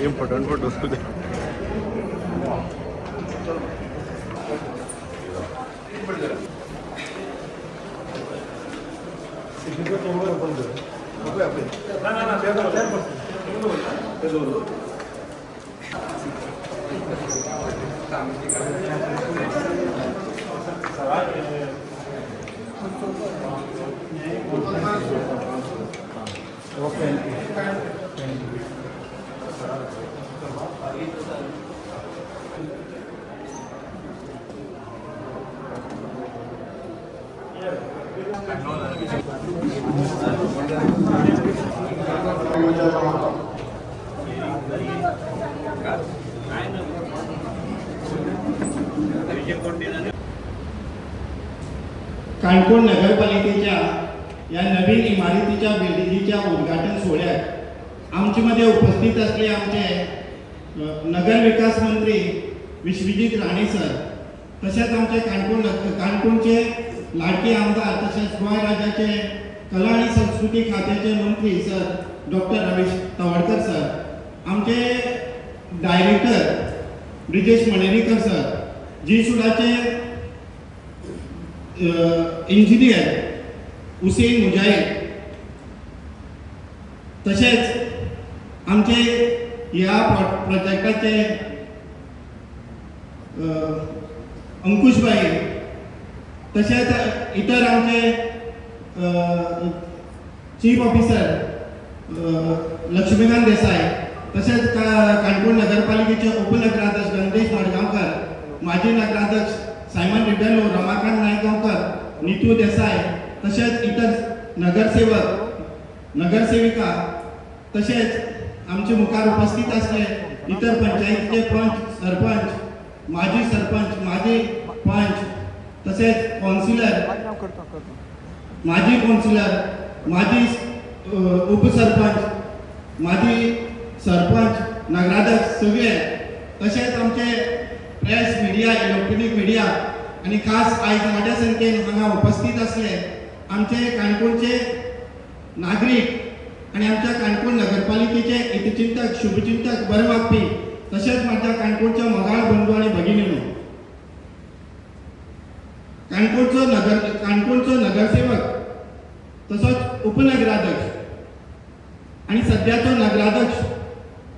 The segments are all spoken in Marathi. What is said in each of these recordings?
इम्पॉर्टंट फोटो काणकोण नगरपालिकेच्या या नवीन इमारतीच्या बिल्डिंगीच्या उद्घाटन सोहळ्यात आमच्यामध्ये उपस्थित असले आमचे नगर विकास मंत्री विश्वजित राणे सर, तसेच आमचे काणकोणचे लाडके आमदार तसेच गोवा राज्याचे कला आणि संस्कृती खात्याचे मंत्री sir doctor Ramesh Tawadkar sir, आमचे डायरेक्टर ब्रिजेश मणेरीकर सर, जी सुडाचे इंजिनियर हुसेन मुजाहिद, तसेच आमचे या प्रोजेक्टाचे अंकुशभाई, तसेच इतर आमचे चीफ ऑफिसर लक्ष्मीकांत देसाई, तसेच काणकोण नगरपालिकेचे उपनगराध्यक्ष गणेश माडगांवकर, माजी नगराध्यक्ष सायमन रिबेलो, रमाकांत नायगांवकर, नीतू देसाई, तसेच इतर नगरसेवक नगरसेविका, तसेच आमचे मुखार उपस्थित असले इतर पंचायतीचे पंच, सरपंच, माजी सरपंच, माजी पंच, तसेच काउन्सिलर, माजी काउन्सिलर, माजी उपसरपंच, माजी सरपंच, नगराध्यक्ष सगळे, तसेच आमचे प्रेस मिडिया, इलेक्ट्रॉनिक मिडिया आणि खास आयज मोठ्या संख्येन हांगा उपस्थित असले आमचे काणकोणचे नागरिक आणि आमच्या काणकोण नगरपालिकेचे हितचिंतक, शुभचिंतक, बरे वागपी, तसेच माझ्या काणकोणच्या मगाळ बंधू आणि भगिनींनो, काणकोणचो नगरसेवक तसोच उपनगराध्यक्ष आणि सध्याचो नगराध्यक्ष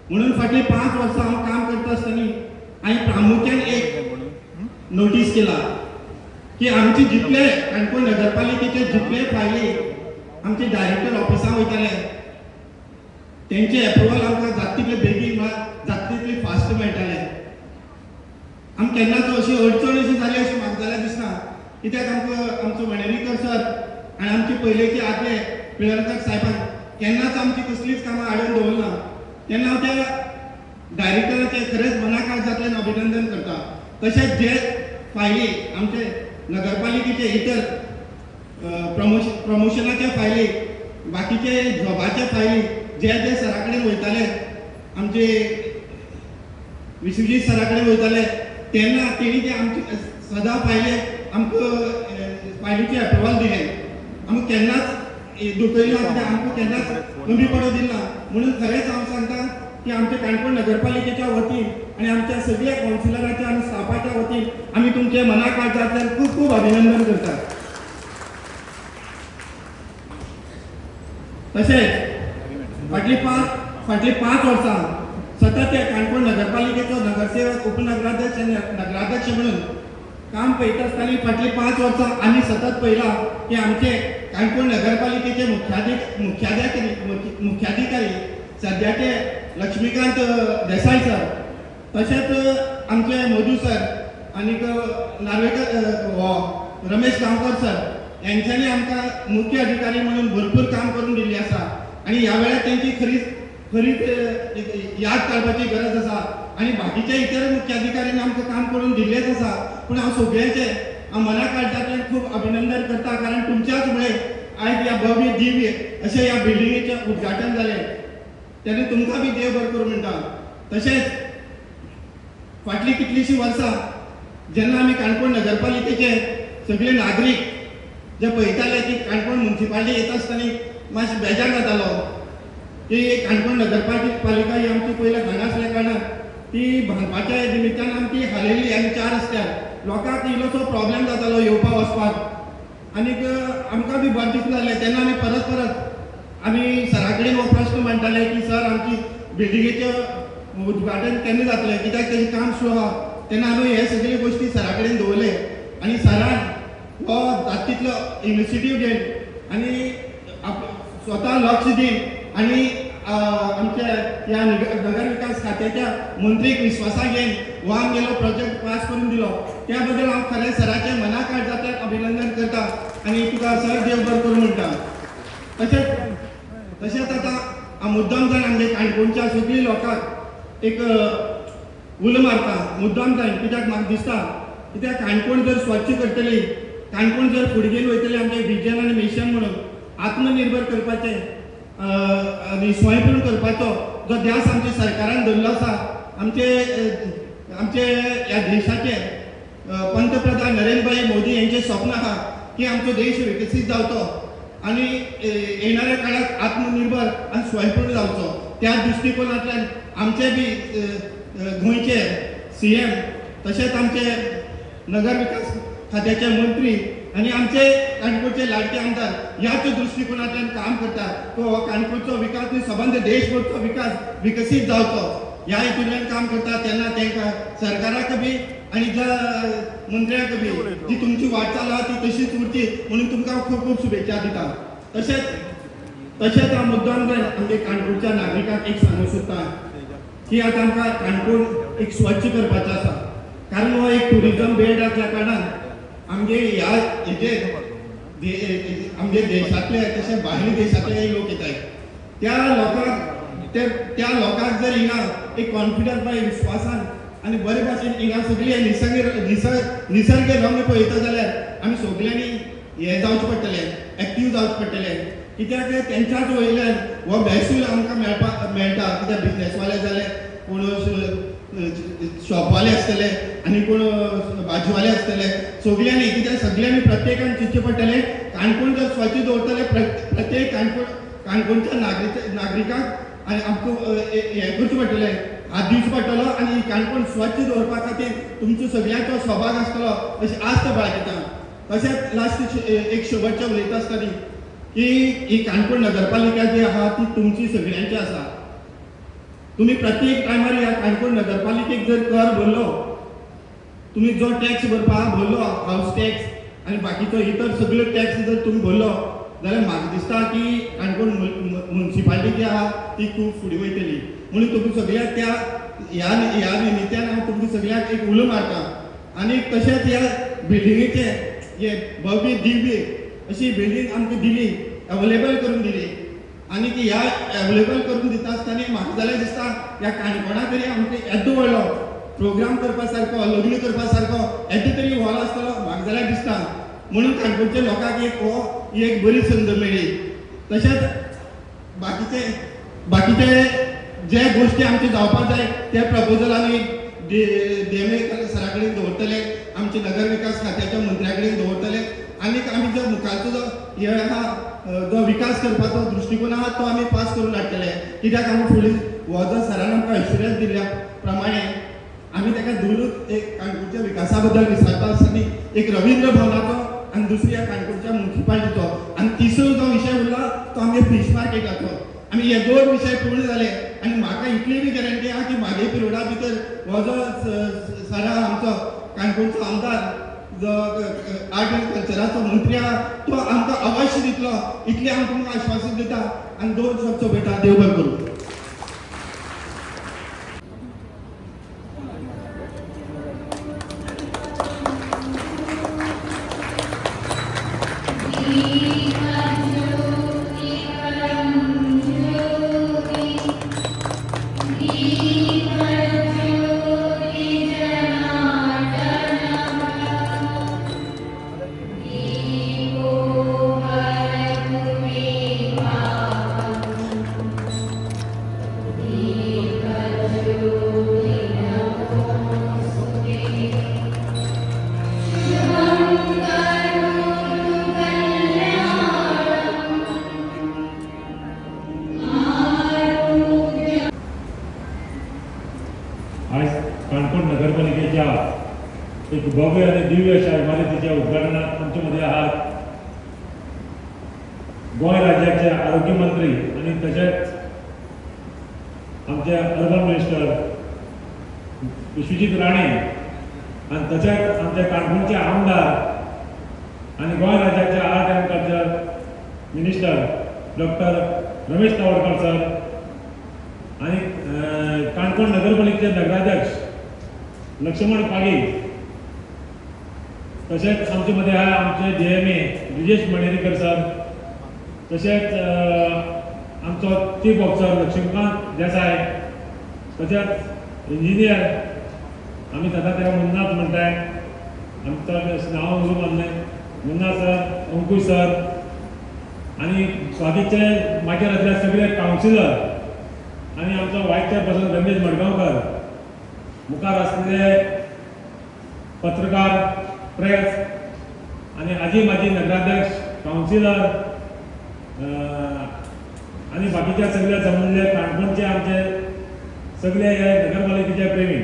म्हणून फाटली 5 वर्सां हांव काम करता आसतना हांवें प्रामुख्यान एक नोटीस केला की आमचे जितले काणकोण नगरपालिकेचे जितले फायली आमचे डायरेक्टर ऑफिसां वयताले तेंचे एप्रुवल आमकां जाता तितले बेगीन जाता तितले फास्ट मेळटाले. आमकां केन्नाच अशी अडचण अशी जाली अशी म्हाका जाल्यार दिसना, कित्याक आमकां आमचो मणेरीकर सर आनी आमचे पयलेचे आदले पिळर्कर साहेबान केन्नाच आमची कसलीच कामां आडोवन दवरना. तेन्ना हांव त्या डायरेक्टराचे खरेंच मनाकाळजांतल्यान अभिनंदन करता. तशेंच जे फायली आमचे नगरपालिकेचे इतर प्रमोशनाचे फायली, बाकीचे जॉबाचे फायली जे जे सरा कडेन वयताले, आमचे विश्वजीत सरा कडेन वयताले तेन्ना तेणी ते आमचे सदां फायली आमकां फायलीचे एप्रुवल दिले. आमकां केन्नाच दुखयलो आमकां केन्नाच कमी पडो दिना. म्हणून खरेंच हांव सांगता की आमच्या काणकोण नगरपालिकेच्या वतीन आणि आमच्या सगळ्या काउन्सिलरांच्या आणि स्टाफाच्या वतीन आम्ही तुमचे मनाकाळजांतल्यान खूब खूब अभिनंदन करता. तशेंच फाटली 5 वर्सां सतत त्या काणकोण नगरपालिकेचो नगरसेवक, उपनगराध्यक्ष आनी नगराध्यक्ष म्हणून काम पळयता आसतना फाटली 5 वर्सां आमी सतत पळयलां की आमचे काणकोण नगरपालिकेचे मुख्याधिकारी सध्याचे लक्ष्मीकांत देसाई सर, तसेच आमचे मधू सर आणि नार्वेकर रमेश गांवकर सर यांच्यानी आमकां मुख्य अधिकारी म्हणून भरपूर काम करून दिल्ली आसा आणि ह्या वेळार त्यांची खरीच याद काडपाची गरज आसा आणि बाकीच्या इतर मुख्य अधिकाऱ्यांनी आमकां काम करून दिल्लेच आसा. पूण हांव सगळ्यांचे हांव मना काळजांतल्यान खूब अभिनंदन करता, कारण तुमच्याच मुळे आयज ह्या भव्य दिव्य अशें ह्या बिल्डिंगेचें उद्घाटन जालें. तेन्ना तुमकां बी देव बरें करूं म्हणटा. तशेंच फाटलीं कितलींशीं वर्सां जेन्ना आमी काणकोण नगरपालिकेचे सगळे नागरीक जे पळयताले की काणकोण म्युन्सिपालिटी येता आसतना मातशें बेजार जातालो की काणकोण नगरपालिका ही आमची पयलीं हांगा आसल्या कारणान ती बांदपाच्या निमित्तान आमची हालयल्ली आनी 4 रस्त्यार लोकांक इल्लोसो प्रॉब्लेम जातालो येवपाक वचपाक. आनीक आमकां बी बरें दिसना जालें. तेन्ना आमी परत आमी सरा कडेन हो प्रश्न मांडटाले की सर आमची बिल्डिंगेचें उद्घाटन केन्ना जातलें, कित्याक तेजें काम सुरू आहा. तेन्ना आमी हे सगळे गोश्टी सरा कडेन दवरले आनी सरान हो जाता तितलो इनिशिएटीव घेवन आनी स्वता लक्ष दिवन आनी आमच्या ह्या नगर विकास खात्याच्या मंत्रीक विश्वासाक घेवन हो आमगेलो प्रोजेक्ट पास करून दिलो. त्या बद्दल हांव खरें सराचें मना काळजांतल्यान अभिनंदन करता आनी तुका सर देव बरें करूं म्हणटा. तशेंच आतां हांव मुद्दाम जावन आमच्या काणकोणच्या सगळीं लोकांक एक उलो मारता मुद्दाम जावन, कित्याक म्हाका दिसता कित्याक काणकोण जर स्वच्छ करतली, काणकोण जर फुडें घेवन वयतली आमचें विजन आनी मिशन म्हणून आत्मनिर्भर करपाचें आनी स्वयंपूर्ण करपाचो जो ध्यास आमच्या सरकारान धरलो आसा. आमचे ह्या देशाचे पंतप्रधान नरेंद्रभाई मोदी यांचें स्वप्न आहा की आमचो देश विकसीत जावचो आनी येणाऱ्या काळात आत्मनिर्भर आनी स्वयंपूर्ण जावचो. त्या दृश्टिकोनांतल्यान आमचे बी गोंयचे CM तशेंच आमचे नगर विकास खात्याचे मंत्री आनी आमचे काणकोणचे लाडके आमदार ह्याच दृश्टिकोनांतल्यान काम करता. तो काणकोणचो विकास न्ही सबंद देशभरचो विकास विकसीत जावचो ह्या हेतूंतल्यान काम करता. तेन्ना तांकां सरकाराक बी आनी ज्या मंत्र्याक बी जी तुमची वाटचाल आहा ती तशीच उरची म्हणून तुमकां खूब खूब शुभेच्छा दिता. तशेंच हांव मुद्दाम जावन आमच्या काणकोणच्या नागरिकांक एक सांगूंक सोदता की आतां आमकां काणकोण एक स्वच्छ करपाचो आसा, कारण हो एक टुरिजम बेल्ट आसल्या कारणान आमगे ह्या हेजेर आमगे देशांतले तशें भायले देशांतले लोक येतात. त्या लोकांक जर हिंगा एक कॉन्फिडन्स बाय विश्वासान आनी बरे भाशेन हिंगा सगळे निसर्ग रम्य पळयता जाल्यार आमी सगळ्यांनी हे जावचें पडटलें, एक्टीव जावचें पडटलें. कित्याक तेंच्याच वयल्यान हो महसूल आमकां मेळटा. कित्याक बिजनेसवाले जाले, कोण शॉपवाले आसतले आनी कोण भाजीवाले आसतले, सगळ्यांनी कित्याक सगळ्यांनी प्रत्येकान चिंतचें पडटलें काणकोण जर स्वच्छ दवरतले प्रत्येक काणकोणच्या नागरिकांक आनी आमकां हें करचें पडटलें, हात दिवचो पडटलो आनी काणकोण स्वच्छ दवरपा खातीर तुमचो सगळ्यांचो सहभाग आसतलो अशी आस्त बाळगिता. तशेंच लास्ट एक शेवटचें उलयता आसतना की ही काणकोण नगरपालिका जी आहा ती तुमची सगळ्यांची आसा. तुम्ही प्रत्येक टायमार ह्या काणकोण नगरपालिकेक जर कर भरलो, तुम्ही जो टॅक्स भरपा भरलो हाऊस टॅक्स आनी बाकीचो इतर सगळ्यो टॅक्स जर तुम्ही भरलो जाल्यार म्हाका दिसता की काणकोण म्युन्सिपालिटी जी आहा ती खूब फुडें वयतली. म्हणून तुमी सगळ्याक त्या ह्या निमित्यान हांव तुमकां सगळ्यांक एक उलो मारता. आनी तशेंच ह्या बिल्डिंगेचे हे भव्य दिव्य अशी बिल्डींग आमकां दिली, अवेलेबल करून दिली आनी ती ह्या अवेलेबल करून दिता आसतना म्हाका जाल्यार दिसता ह्या काणकोणा तरी आमकां येदो व्हडलो प्रोग्राम करपा सारको, लग्न करपा सारको येदो तरी हॉल आसतलो म्हाका जाल्यार दिसता. म्हणून काणकोणच्या लोकांक ही एक बरी संद मेळ्ळी. तशेंच बाकीचे जे गोश्टी आमचे जावपाक जाय ते प्रपोजल आमी DMA सरा कडेन दवरतले, आमचे नगर विकास खात्याच्या मंत्र्या कडेन दवरतले आनी आमी जो मुखारचो जो हे आहा जो विकास करपाचो दृश्टिकोन आहा तो आमी पास करून हाडटले. कित्याक आमी फुडें हो जो सरान आमकां एश्युरन्स दिल्या प्रमाणे आमी ताका धरूच एक काणकोणच्या विकासा बद्दल विचारता आसतना एक रवींद्र भवनाचो आनी दुसरी ह्या काणकोणच्या म्युन्सिपालिटीचो आनी तिसरो जो विशय उरला तो आमगे फीश मार्केटाचो. आमी हे 2 विशय पूर्ण जाले आनी म्हाका इतली बी गॅरंटी आहा की म्हागे पिरियडा भितर हो जो सरा आमचो काणकोणचो आमदार जो आर्ट आनी कल्चराचो मंत्री आहा तो आमकां अवश्य दितलो, इतली हांव तुमकां आश्वासन दिता आनी 2 शब्द सोंपयता. देव बरें करूं. आज काणकोण नगरपालिकेच्या एक भव्य आणि दिव्य अशा इमारतीच्या उद्घाटनात आमच्या मध्ये आहात गोंय राज्याचे आरोग्य मंत्री आणि तसेच आमचे अर्बन मिनिस्टर विश्वजीत राणे आणि तसेच आमचे काणकोणचे आमदार आणि गोंय राज्याचे art and culture minister doctor Ramesh Tawadkar sir आणि काणकोण नगरपालिकेचे नगराध्यक्ष लक्ष्मण पागी तसेच आमचे मध्ये आहे आमचे DMA ब्रिजेश मणेरीकर सर तसेच आमचो चीफ ऑफिसर लक्ष्मीकांत देसाय तसेच इंजिनियर आम्ही सदा त्या मुन्नाच म्हणटाय आमचं नाव म्हणून मानले मुन्ना सर अंकुश सर आणि बाकीचे माझ्या राज्यात सगळे काउन्सिलर आणि आमचा वाईस चेअरपर्सन रमेश मडगांवकर मुखार असलेले पत्रकार प्रेस आणि आजी माजी नगराध्यक्ष काउन्सिलर आणि बाकीच्या सगळ्या जमलेले काणकोणचे आमचे सगळे हे नगरपालिकेचे प्रेमी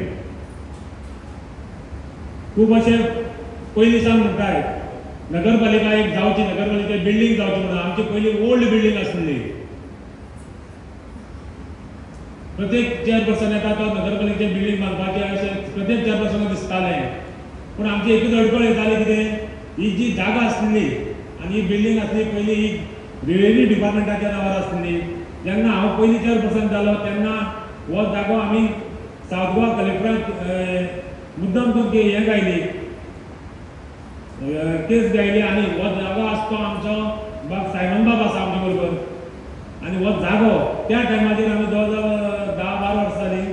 खूप असे पयलीं सावन म्हणटाय नगरपालिका एक जावची नगरपालिका बिल्डींग जावची म्हणून आमची पयलीं ओल्ड बिल्डींग आसली प्रत्येक चेअरपर्सन येता तो नगरपालिकेचे बिल्डींग बांदपाचे अशें प्रत्येक चेअरपर्सनाक दिसतालें पूण आमची एकूच अडखळ येताली कितें ही जी जागा आसली आनी ही बिल्डींग आसली पयलीं ही रेव्हेन्यू डिपार्टमेंटाच्या नांवार आसली जेन्ना हांव पयलीं चेअरपर्सन जालो तेन्ना हो जागो आमी सावथ गोवा कलेक्टराक मुद्दम करून हें गायली केस गायली आनी हो जागो आसा तो आमचो सायमन बाब आसा आमचे बरोबर आनी हो जागो त्या टायमाचेर आमी जवळ जवळ 10-12 वर्सां जालीं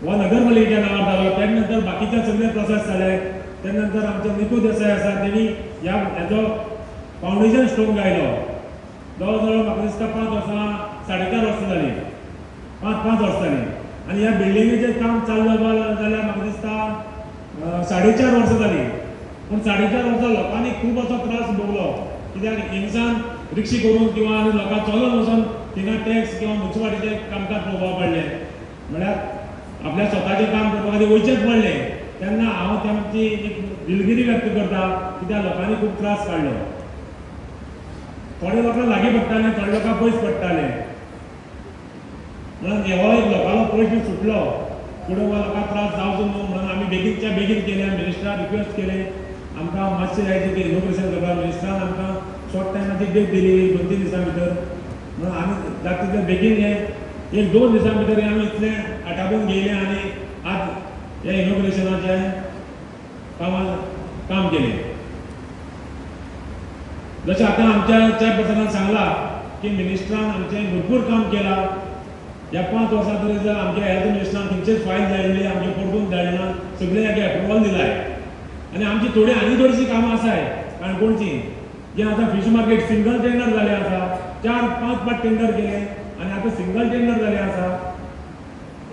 हो नगरपालिकेच्या नांवार जालो त्या नंतर बाकीचे सगळे प्रोसेस जाले त्या नंतर आमचे निकू देसाय आसा तेणी हेजो फावंडेशन स्टोन गायलो जवळ जवळ म्हाका दिसता 5 वर्सां 4.5 वर्सां जालीं 5 वर्सां जालीं आनी ह्या बिल्डिंगेचें काम चालू जाल्यार म्हाका दिसता 4.5 वर्सां जालीं पूण 4.5 वर्सां लोकांनी खूब असो त्रास भोगलो कित्याक हिंगसान रिक्षी करून किंवा आनी लोकांक चलून वचून थिंगा टॅक्स किंवा म्युन्सिपालिटीचें कामकाज पळोवपाक पडलें म्हळ्यार आपल्या स्वताचें काम करपाक खातीर वयचेंच पडलें तेन्ना हांव तेंची एक दिलगिरी व्यक्त करता कित्याक लोकांनी खूब त्रास काडलो थोडे लोकांक लागीं पडटालें थोडे लोकांक पयस पडटालें म्हणून हो एक लोकांलो प्रश्न सुटलो फुडें हो लोकांक त्रास जावचो न्हू म्हणून आमी बेगीनच्या बेगीन केलें मिनिस्टराक रिक्वेस्ट केलें आमकां मातशें जाय की इनोग्रेशन करपाक मिनिस्टरान आमकां शॉर्ट टायमाची डेट दिली 2-3 दिसां भितर म्हणून आमी जाता तितले बेगीन हें 1-2 दिसां भितर आमी इतलें आटापून घेयलें आनी आज ह्या इनोग्रेशनाचें काम केलें जशें आतां आमच्या चेअरपर्सनान सांगलां की मिनिस्टरान आमचें भरपूर काम केलां ह्या 5 वर्सां तरी जर आमच्या हेल्थ मिनिस्टरान खंयचीच फायल धाडली आमचे परतून धाडना सगळे हाका एप्रुवल दिलाय आनी आमची थोडी आनी थोडीशीं कामां आसाय काणकोणची जे आतां फिश मार्केट सिंगल टेंडर जालें आसा 4-5 पाट टेंडर केले आनी आतां सिंगल टेंडर जालें आसा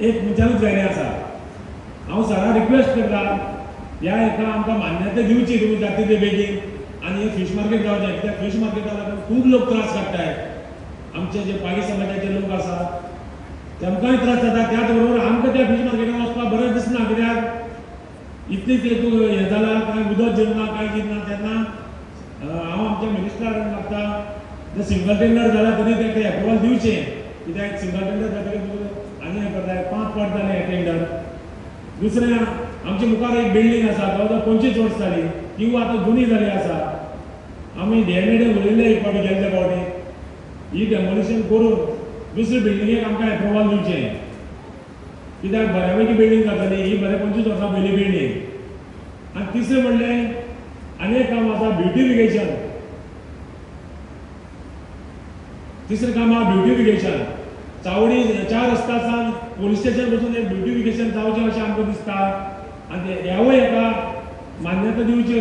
एक मनशानूच जालें आसा हांव सराक रिक्वेस्ट करता ह्या हेका आमकां मान्यताय दिवची तुमी जाता तितले बेगीन आनी हे फीश मार्केट जावचें कित्याक फीश मार्केटा लागून खूब लोक त्रास काडटाय आमचे जे पागी समाजाचे लोक आसा तेमकांय त्रास जाता त्याच बरोबर आमकां त्या फीश मार्केटान वचपाक बरें दिसना कित्याक इतलीच हें जालां कांय उदक जिरना कांय जिरना तेन्ना हांव आमच्या मिनिस्टराक मागता जर सिंगल टेंडर जाल्यार तरी तेका एप्रुवल दिवचें कित्याक सिंगल टेंडर जातकीर आनी हें करताय 5 पाट जालें हें टेंडर दुसरें आमचे मुखार एक बिल्डींग आसा जवळ जवळ 25 वर्सां जालीं ती आतां जुनी जाली आसा आमी DMA उलयल्ले एक फावटी गेल्ले फावटी ही डेमोलिशन करून दुसरे बिल्डिंगेक आमकां एप्रुवल दिवचें कित्याक बऱ्यापैकी बिल्डींग जातली ही बरें 25 वर्सां पयली बिल्डींग आनी तिसरें म्हणलें आनी एक काम आसा ब्युटिफिकेशन तिसरें काम आहा ब्युटिफिकेशन चावडी 4 रस्त्या सावन पोलीस स्टेशन वचून एक ब्युटिफिकेशन जावचें अशें आमकां दिसता आनी ह्यावूय हेका मान्यता दिवची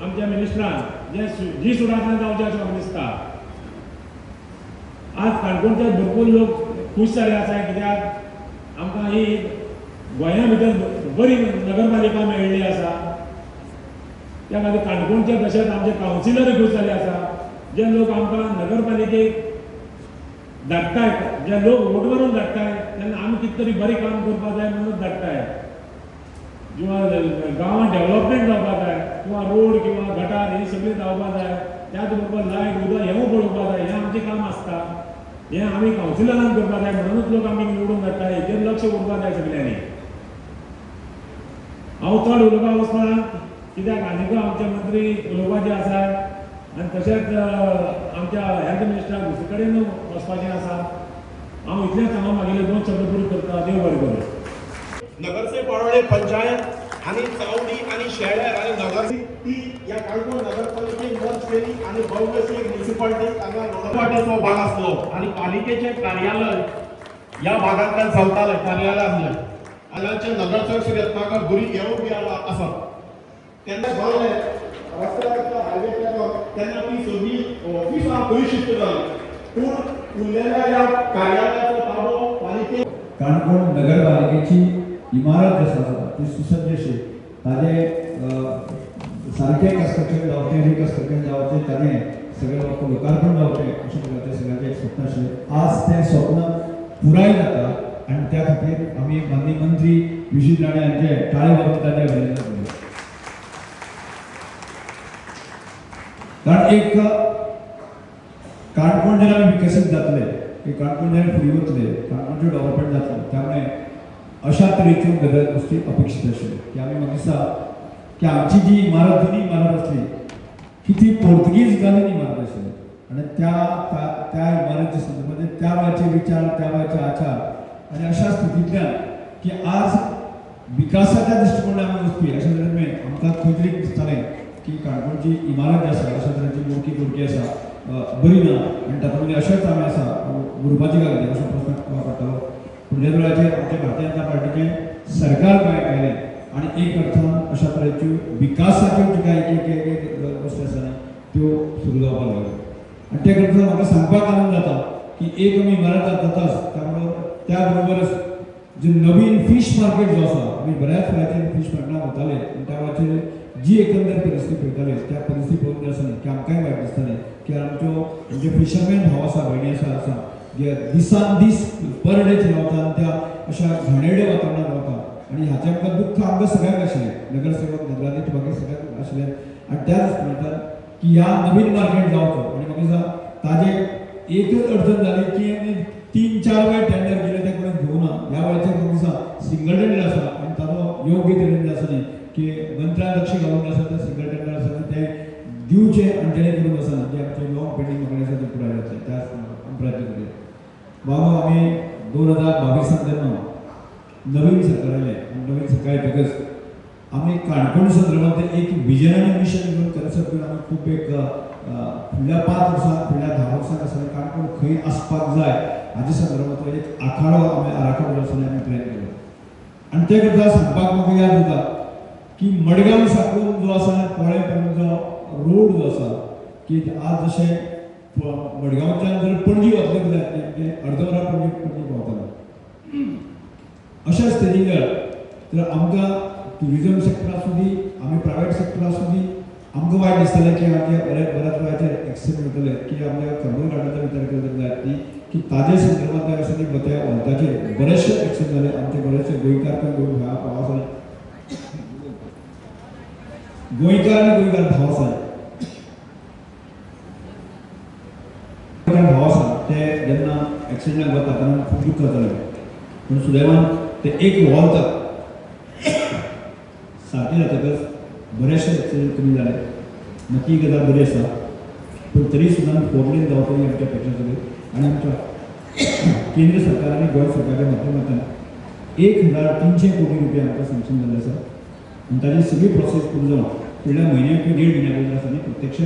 आमच्या मिनिस्टरान जी सुदारणां जावचें अशें म्हाका दिसता आज काणकोणचे भरपूर लोक खूश जाले आसा कित्याक आमकां ही गोंया भितर बरी नगरपालिका मेळ्ळी आसा त्या खातीर काणकोणचे तशेंच आमचे कावन्सिलर खूश जाले आसा जे लोक आमकां नगरपालिकेक धाडटाय जे लोक वोट मारून धाडटाय तेन्ना आमी कितें तरी बरें काम करपा जाय म्हणून धाडटाय किंवा गांवांत डेव्हलपमेंट जावपा जाय किंवा रोड किंवा गटार ही सगळी जावपा जाय त्याच बरोबर लायट उदक हेंवूय पळोवपा जाय हें आमचें काम आसता हें आमी कावन्सिलरान करपा जाय म्हणूनच लोक आमी निवडून धाडटा हेचेर लक्ष उरपा जाय सगळ्यांनी हांव चड उलोवपा वचना कित्याक आनीक आमचे मंत्री उलोवपाचे आसा आनी तशेंच आमच्या हेल्थ मिनिस्टराक दुसरे कडेन वचपाचें आसा हांव इतलेंच सांगून मागीर 2 शब्द पुरो करता देव बरें करूं नगरसेवक पाळोळे पंचायत आणि चावडी आणि शेळ्यार आणि नगर ती या काणकोण नगरपालिकेन मर्ज केली आणि भव्यशी एक म्युनिसिपालिटी हांगा लोटपाटेचो भाग आसलो आणि पालिकेचें कार्यालय या भागांतल्यान चलतालें कार्यालय आसलें हांगाचे नगरसेवक श्री रत्नाकर गुरी येवून बी आसा तेन्ना गोंय रस्त्याच्या हायवेच्या तेन्ना ती सगळी ऑफिसां खंय शिफ्ट जाली पूण उरलेल्या या कार्यालयाचो ताबो पालिके काणकोण नगरपालिकेची इमारत जी आसा ती सुसज्ज अशी ताजे सारकें कन्स्ट्रक्शन जावचें रिकन्स्ट्रक्शन जावचें ताजें सगळें लोकार्पण जावचें अशें प्रकारचें सगळ्यांचें एक स्वप्न आशिल्लें आज तें स्वप्न पुराय जाता आनी त्या खातीर आमी माननीय मंत्री विजीत राणे हांचे ताळे वाजोवन ताचें अभिनंदन करता कारण एक काणकोण जेन्ना आमी विकसीत जातले की काणकोण जेन्ना फुडें वतले काणकोणचें डेव्हलपमेंट जातलें त्यामुळे अशा तरेच्यो गरज गोष्टी अपेक्षीत आशिल्ल्यो की आमी म्हाका दिसता की आमची जी इमारत जुनी इमारत आसली की ती पोर्तुगीज कालीन इमारत आशिल्ली आनी त्या इमारती संदर्भात त्या वेळाचे विचार त्या वेळाचे आचार आनी अशा स्थितींतल्यान की आज विकासाच्या दृश्टिकोनान आमी वचपी अशा तरेन आमकां खंय तरी दिसतालें की काणकोणची इमारत जी आसा अशा तरेची मोडकी आसा बरी ना आनी तातूंत अशेंच आमी आसा उरपाची गरज असो प्रस्न पडटलो पूण जे वेळाचेर आमच्या भारतीय जनता पार्टीचें सरकार गोंयांत आयलें आनी एक अर्थान अशा तरेच्यो विकासाच्यो ज्यो कांय एक गोश्टी आसा त्यो सुरू जावपाक लागल्यो आनी ते करता म्हाका सांगपाक आनंद जाता की एक आमी इमारत जाताच त्या बरोबरच जे नवीन फीश मार्केट जो आसा आमी बऱ्याच वेळाचेर फीश मार्केटाक वताले आनी त्या वेळाचेर जी एकंदर परिस्थिती पळयताले त्या परिस्थिती पळोवन आसा की आमकांय वायट दिसतालें की आमच्यो जे फिशरमॅन भाव आसा भयणी आसा जे दिसान दीस पर डेच रावता आनी त्या अशा घाणेरड्या वातावरणांत रावता आनी हाचें आमकां दुख्ख आमकां सगळ्यांक आशिल्लें नगरसेवक नगराध्यक्ष बाकी सगळ्यांक आशिल्लें आनी त्याच म्हणटात की ह्या नवीन मार्केट जावचो आनी म्हाका दिसता ताजे एकच अडचण जाली की आमी 3-4 वेळ टेंडर केले ते कोणी घेवना ह्या वेळाचेर म्हाका दिसता सिंगल टेंडर आसा आनी ताचो योग्य तरेन आसा न्ही की मंत्र्यान लक्ष घालून आसा ते सिंगल टेंडर आसा ते दिवचे आनी जेणे करून आसा जे आमचे लॉंग पेंडींग मागणी आसा ते पुराय जातले त्याच प्रयत्न करूया बाबा आमी 2022 जेन्ना नवीन सरकार आयलें आनी नवीन सरकार येतकच आमी काणकोण संदर्भांत एक विजन आनी मिशन घेवन कन्सेप्ट घेवन आमी खूब एक फुडल्या 5 वर्सांक फुडल्या 10 वर्सांक आसा काणकोण खंय आसपाक जाय हाजे संदर्भांत एक आखाडो आमी आराखडो जो आसा आमी प्लॅन केलो आनी ते करता सांगपाक म्हाका याद जाता की मडगांव साकून जो आसा पोळे पर्यंत जो रोड जो आसा की आज जशें मडगांवच्यान जर पणजी वतले जाल्यार ते अर्दवरा पणजी पावतले अशा स्टेजीर तर आमकां ट्युरिजम सेक्टर आसूं दी आमी प्रायवेट सेक्टर आसूं दी आमकां वायट दिसतालें की आमचे बऱ्याच वेळाचेर एक्सिडेंट जातले की आमच्या कर्मल गार्डनाचो विचार करता जाय ती की ताजे संदर्भांत अशें न्ही त्या वर्धाचेर बरेचशे एक्सिडेंट जाले आमचे बरेचशे गोंयकार भाव जाले गोंयकार आनी गोंयकार भाव आसा भाव आसा ते जेन्ना एक्सिडेंटाक वता तेन्ना खूब दुख्ख जातालें पूण सुदैवान ते एक वॉर्ताक सारकें जातकच बरेचशे एक्सिडेंट कमी जाले नक्की गजाल बरी आसा पूण तरी सुद्दां 4 लेन जावपाची आमच्या पेक्षा सगळी आनी आमच्या केंद्र सरकार आनी गोंय सरकाराच्या माध्यमांतल्यान 1300 कोटी रुपया आमकां सँक्शन जाल्ले आसा आनी ताची सगळी प्रोसेस पुरो जावन फुडल्या म्हयन्याक किंवा 1.5 म्हयन्या भितर आसा न्ही प्रत्यक्ष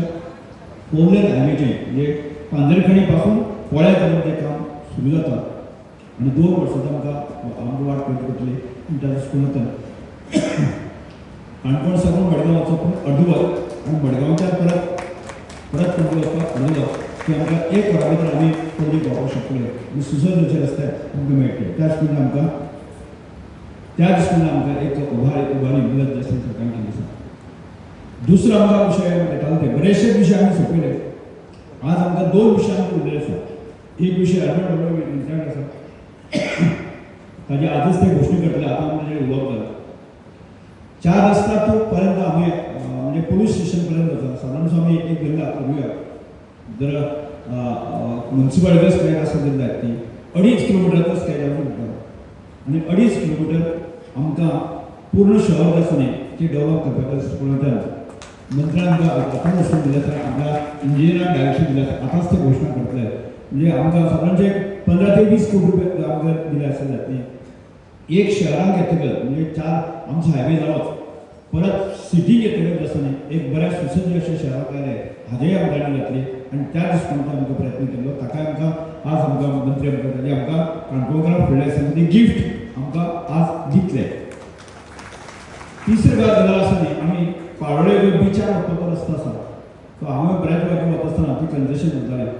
4 लेन हायवेचें म्हणजे पांजरखणी पासून पोळ्या पर्यंत तें काम सुरू जाता आनी 2 वर्सांचो आमकां वाट करची पडटली आनी त्या दृश्टिकोनांतल्यान काणकोण साकून मडगांव वचप पूण अर्दवर आनी मडगांवच्यान परत पणजी वचपाक अर्दवर की आमकां 1 वरा भितर आमी पणजी पावपाक शकतले आनी सुसज्ज अशे रस्ते आमकां मेळटले त्या दृश्टिकोनांतल्यान आमकां एक उभारी मदत जास्त सरकारान केली आसा दुसरो आमकां विशय मेळटालो ते बरेचशे विशय आमी सोंपयले आज आमकां 2 विशय आमकां उरलेले आसा एक विशय अर्बन डेव्हलपमेंट आसा ताजे आजच ते घोषणे करतले आता म्हणजे उलोवप जाता 4 रस्ता तो पर्यंत आम्ही म्हणजे पोलीस स्टेशन पर्यंत वचना साधारण आम्ही एक गल्ला करूया जर म्युन्सिपालिटी स्काय आसा जाल्यार ती 2.5 किलोमिटरचो स्काय जावंक आणि 2.5 किलोमिटर आमकां पूर्ण शहर आसून ते डेव्हलप करपाच्या दृश्टिकोनांतल्यान मंत्र्यान आमकां आतां वचून दिलें आसा आमकां इंजिनियराक डायरेक्शन दिलें आसा आतांच ते घोशणा करतले म्हणजे आमकां साधारणचे 15 ते 20 कोटी रुपया आमकां दिले आसा जातली एक शहराक घेतकच म्हणजे 4 आमचे हायवे जावच परत सिटी घेतकच आसा एक बऱ्या सुसज्ज अशा शहराक आयले हाजेय आमकां जातली आणि त्या दृश्टिकोनांतल्यान आमकां प्रयत्न केलो ताका आमकां आज आमकां मंत्री आमकां ताजे आमकां काणकोणकारांक फुडल्या दिसांनी गिफ्ट आमकां आज दितले तिसरी गजाल आसा न्ही आमी पाळोळे जो बिचार वचपाचो रस्तो आसा तो हांवें बऱ्याच फावटी वता आसतना ती कंजेशन जातालें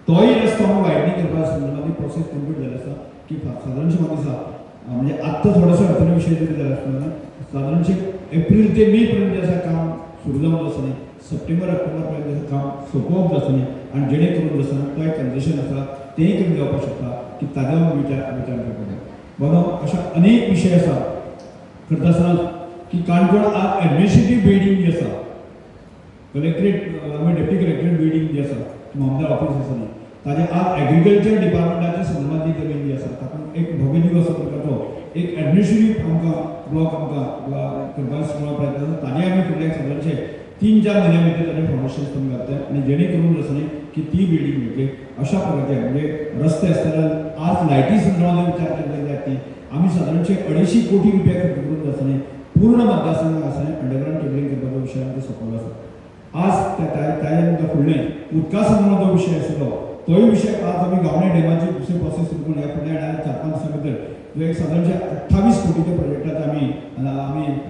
तोय रस्तो हांव वायडनींग करपा संदर्भांत प्रोसेस कंप्लीट जाली आसा की सादारणशे म्हाका दिसता म्हणजे आत्ता थोडोसो अडचणी विशय जरी जाला आसतना सादारणशे एप्रील ते मे पर्यंत जे आसा काम सुरू जावन आसा न्ही सप्टेंबर ऑक्टोबर पर्यंत काम सोंपोवप जाता न्ही आनी जेणे करून आसा तो एक कंजेशन आसा तेंय कमी जावपाक शकता की ताज्या विचार करपाक जाय म्हणून अशा अनेक विशय आसा करता आसतना की काणकोण आज एडमिनिस्ट्रेटीव बिल्डींग जी आसा कलेक्टरेट आमी डेप्टी कलेक्टरेट बिल्डींग जी आसा मामदार ऑफिस आसा न्ही ताजे आज एग्रीकल्चर डिपार्टमेंटाच्या संदर्भात जी जमीन जी आसा तातूंत एक भगिनी असो प्रकारचो एक एडमिनिस्ट्रेटीव आमकां ब्लॉक आमकां करपाचो प्रयत्न आसा ताजे आमी फुडल्या सादारणशे 3-4 म्हयन्या भितर ताजें फावंडेशन करून घालता आनी जेणे करून आसा न्ही की ती बिल्डींग म्हणजे अशा प्रकारचे म्हणजे रस्ते आसतना आज लायटी संदर्भात विचार केले जायत ती आमी सादारणशे 250 कोटी रुपया खर्च करून आसा न्ही पूर्ण मतदारसंघाक आसा अंडरग्राउंड केबलिंग करपाचो विशय आमकां सोंपलो आसा आज ताजे आमकां फुडलें उदका संदर्भाचो विशय आशिल्लो तोय विशय आज आमी गावणे डॅमाची दुसरी प्रोसेस सुरू करून ह्या फुडल्या येणाऱ्या 4-5 दिसां भितर जो एक सादारणशे 28 कोटीच्या प्रोजेक्टात आमी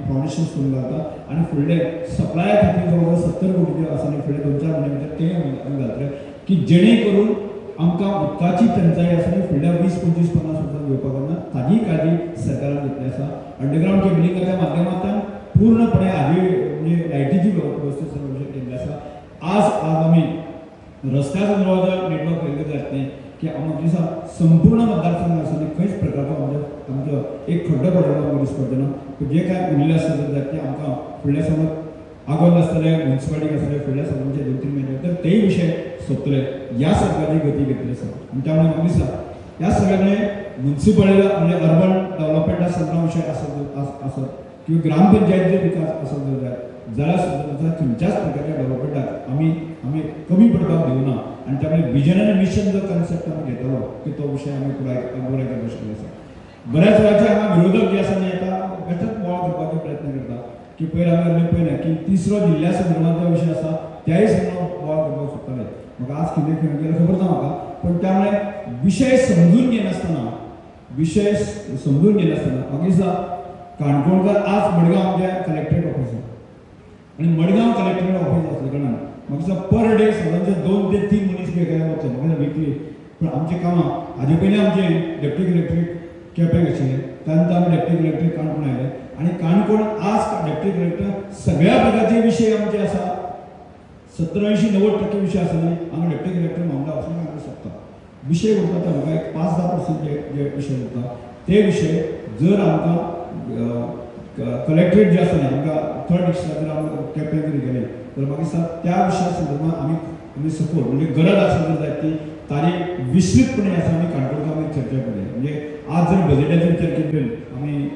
फावंडेशन करून घालता आनी फुडले सप्लाया खातीर जवळ 70 कोटीचे आसा आनी फुडले 2-4 म्हयने भितर ते आमी घालतले की जेणे करून आमकां उदकाची टंचाई आसा ती फुडल्या 20-25-50 वर्सां येवपाक लागना ताजी काळजी सरकारान घेतली आसा अंडरग्राउंड केबलिंगाच्या माध्यमांतल्यान पूर्णपणे हाजी म्हणजे लायटीची वेवस्था सर्व केल्ली आसा आज आमी रस्त्या संदर्भात नेटवर्क केल्ले जायत न्ही की आमकां दिसा संपूर्ण मतदारसंघ आसा न्ही खंयच प्रकारचो आमचो एक खड्डो पडलेलो आमकां दिसपाक जायना जे कांय उरलें आसा जायत तें आमकां फुडल्या समज आगोंद आसतले म्युन्सिपालिटीक आसतले फुडल्या सगळ्यांचे 2-3 म्हयने भितर तेय विशय सोंपतले ह्या सरकारची गती घेतली आसा आनी त्यामुळे म्हाका दिसता ह्या सगळ्यांनी म्युन्सिपालिटी म्हणजे अर्बन डेव्हलपमेंटा संदर्भात विशय आसत किंवा ग्रामपंचायतीचो विकास आसत जाल्यार सुद्दां खंयच्याच प्रकारच्या डेव्हलपमेंटाक आमी कमी पडपाक दिवना आनी त्यामुळे विजन आनी मिशन जो कन्सेप्ट आमी घेतलो की तो विशय आमी पुराय करपाक शकले आसा बऱ्याच वेळाचे हांगा विरोधक जे आसा न्ही आतां बेठच बोवाळ करपाचो प्रयत्न करता की पयर आमी पळयलें की तिसरो जिल्ल्या संदर्भांतलो विशय आसा त्याय संदर्भात बोवाळ करपाक सोदताले म्हाका आज कितें केलें खबर ना म्हाका पण त्यामुळे विशय समजून घेनासतना म्हाका दिसता काणकोणकार आज मडगांव आमच्या कलेक्टरेट ऑफिस आणि मडगांव कलेक्टरेट ऑफिस असल्या कारणान म्हाका दिसता पर डे सादारणचे 2 ते 3 मनीस बेगार वचचे म्हाका विकली पण आमचे कामां हाजे पयलीं आमचे डेप्टी कलेक्टरेट केपें आशिल्ले त्यानंतर आमी डेप्टी कलेक्टरेट काणकोण आयले आनी काणकोण आज डेप्टी कलेक्टर सगळ्या प्रकारचे विशय आमचे आसा 70-80-90% विशय आसा न्ही हांगा डेप्टी कलेक्टर मामला वचून हांगा सोंपता विशय उरता तो म्हाका एक 5-10% जे विशय उरता ते विशय जर आमकां कलेक्टरेट जे आसा न्ही आमकां 3rd डिस्ट्रिक्टाक जर आमी केपें जरी गेले तर म्हाका दिसता त्या विशया संदर्भात आमी सपोर्ट म्हणजे गरज आसा जर जायत ती तारी विस्तृतपणे आसा आमी काणकोणकार चर्चा करूया म्हणजे आज जर बजेटाचेर विचार केली आमी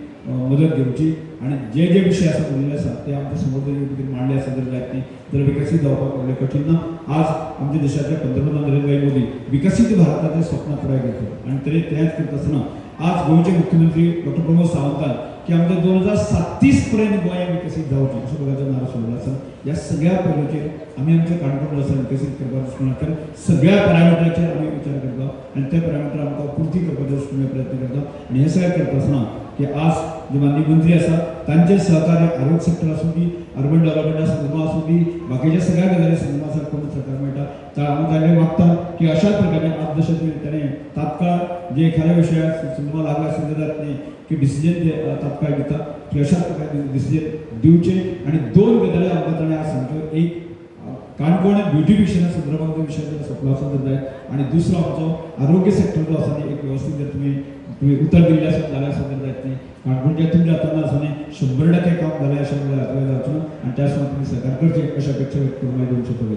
मदत घेवची आणि जे विषय आसा उरलेले आसा ते आमच्या समोर जर मांडले आसा जर जायत न्ही तर विकसीत जावपाक व्हडलें कठीण ना आज आमच्या देशाचे पंतप्रधान नरेंद्र मोदी विकसीत भारताचें स्वप्न पुराय करतात आणि तरी तेंच करता आसतना आज गोंयचे मुख्यमंत्री डॉक्टर प्रमोद सावंतान की आमच्या 2037 पर्यंत गोंय विकसीत जावचें अशा प्रकारचो नारो सोडलो आसा ह्या सगळ्या पयलींचेर आमी आमच्या काणकोण आसा विकसीत करपा दृश्टिकोनांतल्यान सगळ्या पॅरामिटराचेर आमी विचार करता आनी त्या पॅरामिटर आमकां पुर्ती करपाचो दृश्टिकोनान प्रयत्न करता आनी हे सगळें करता आसतना की आज जे माननीय मंत्री आसा तांचे सहकार्य आरोग्य सेक्टर आसूं दी अर्बन डेव्हलपमेंटा संदर्भात आसूं दी बाकीच्या सगळ्या गजाली संदर्भात कोण सहकार्य मेळटा तर हांव तांणे मागता की अशाच प्रकारे आज जशें ताणें तात्काळ जे एखाद्या विशया संदर्भात लागला असेल जाल्यार की डिसिजन जे तात्काळ घेता की अशाच प्रकारे डिसिजन दिवचे आणि 2 गजाली आमकां ताणें आज सांगल्यो एक काणकोण ब्युटिफिकेशना संदर्भात विशयाचेर सोपला जाय आणि दुसरो आमचो आरोग्य सेक्टर जो आसा एक व्यवस्थित जर तुम्ही उतर दिल्ले आसत जाल्यार सुद्दां जायत न्ही काणकोणच्या तुम्ही जाताना आसुनी 100% काम जालें अशें मला जावचें ना आनी त्या सुमार तुम्ही सहकार करचे अशा अपेक्षा व्यक्त करून हांव तुमचे देव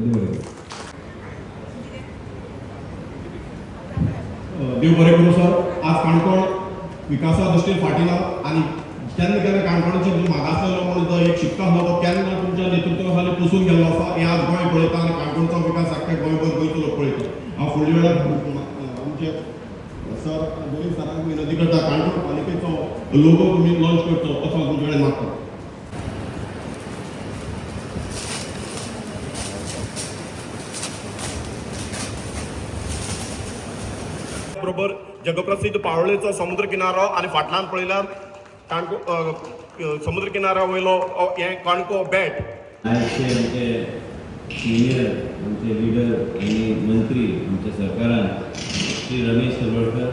देव बरें करूं सर. आज काणकोण विकासा दृश्टीन फाटी ना आणि केन्ना केन्ना काणकोणाचे जो मागासलेलो म्हणून जो एक शिक्का आसलो तो केन्ना तुमच्या नेतृत्वा खाली पुसून गेल्लो आसा. हे आज गोंय पळयता आनी काणकोणचो विकास आख्ख्या गोंयभर गोंयचो लोक पळयता. हांव फुडल्या वेळार आमचे सर दोनी सरांक विनंती करता काणकोण पालिकेचो लोगो तुमी लॉन्च करचो असो हांव तुमचे कडेन मागता. बरोबर जगप्रसिद्ध पाळोळेचो समुद्र किनारो आणि फाटल्यान पळयल्यार काणको समुद्र किनाऱ्या वयलो हे काणको बेट. आयचे आमचे सिनियर आमचे लिडर आणि मंत्री आमच्या सरकारान श्री रमेश सरवडकर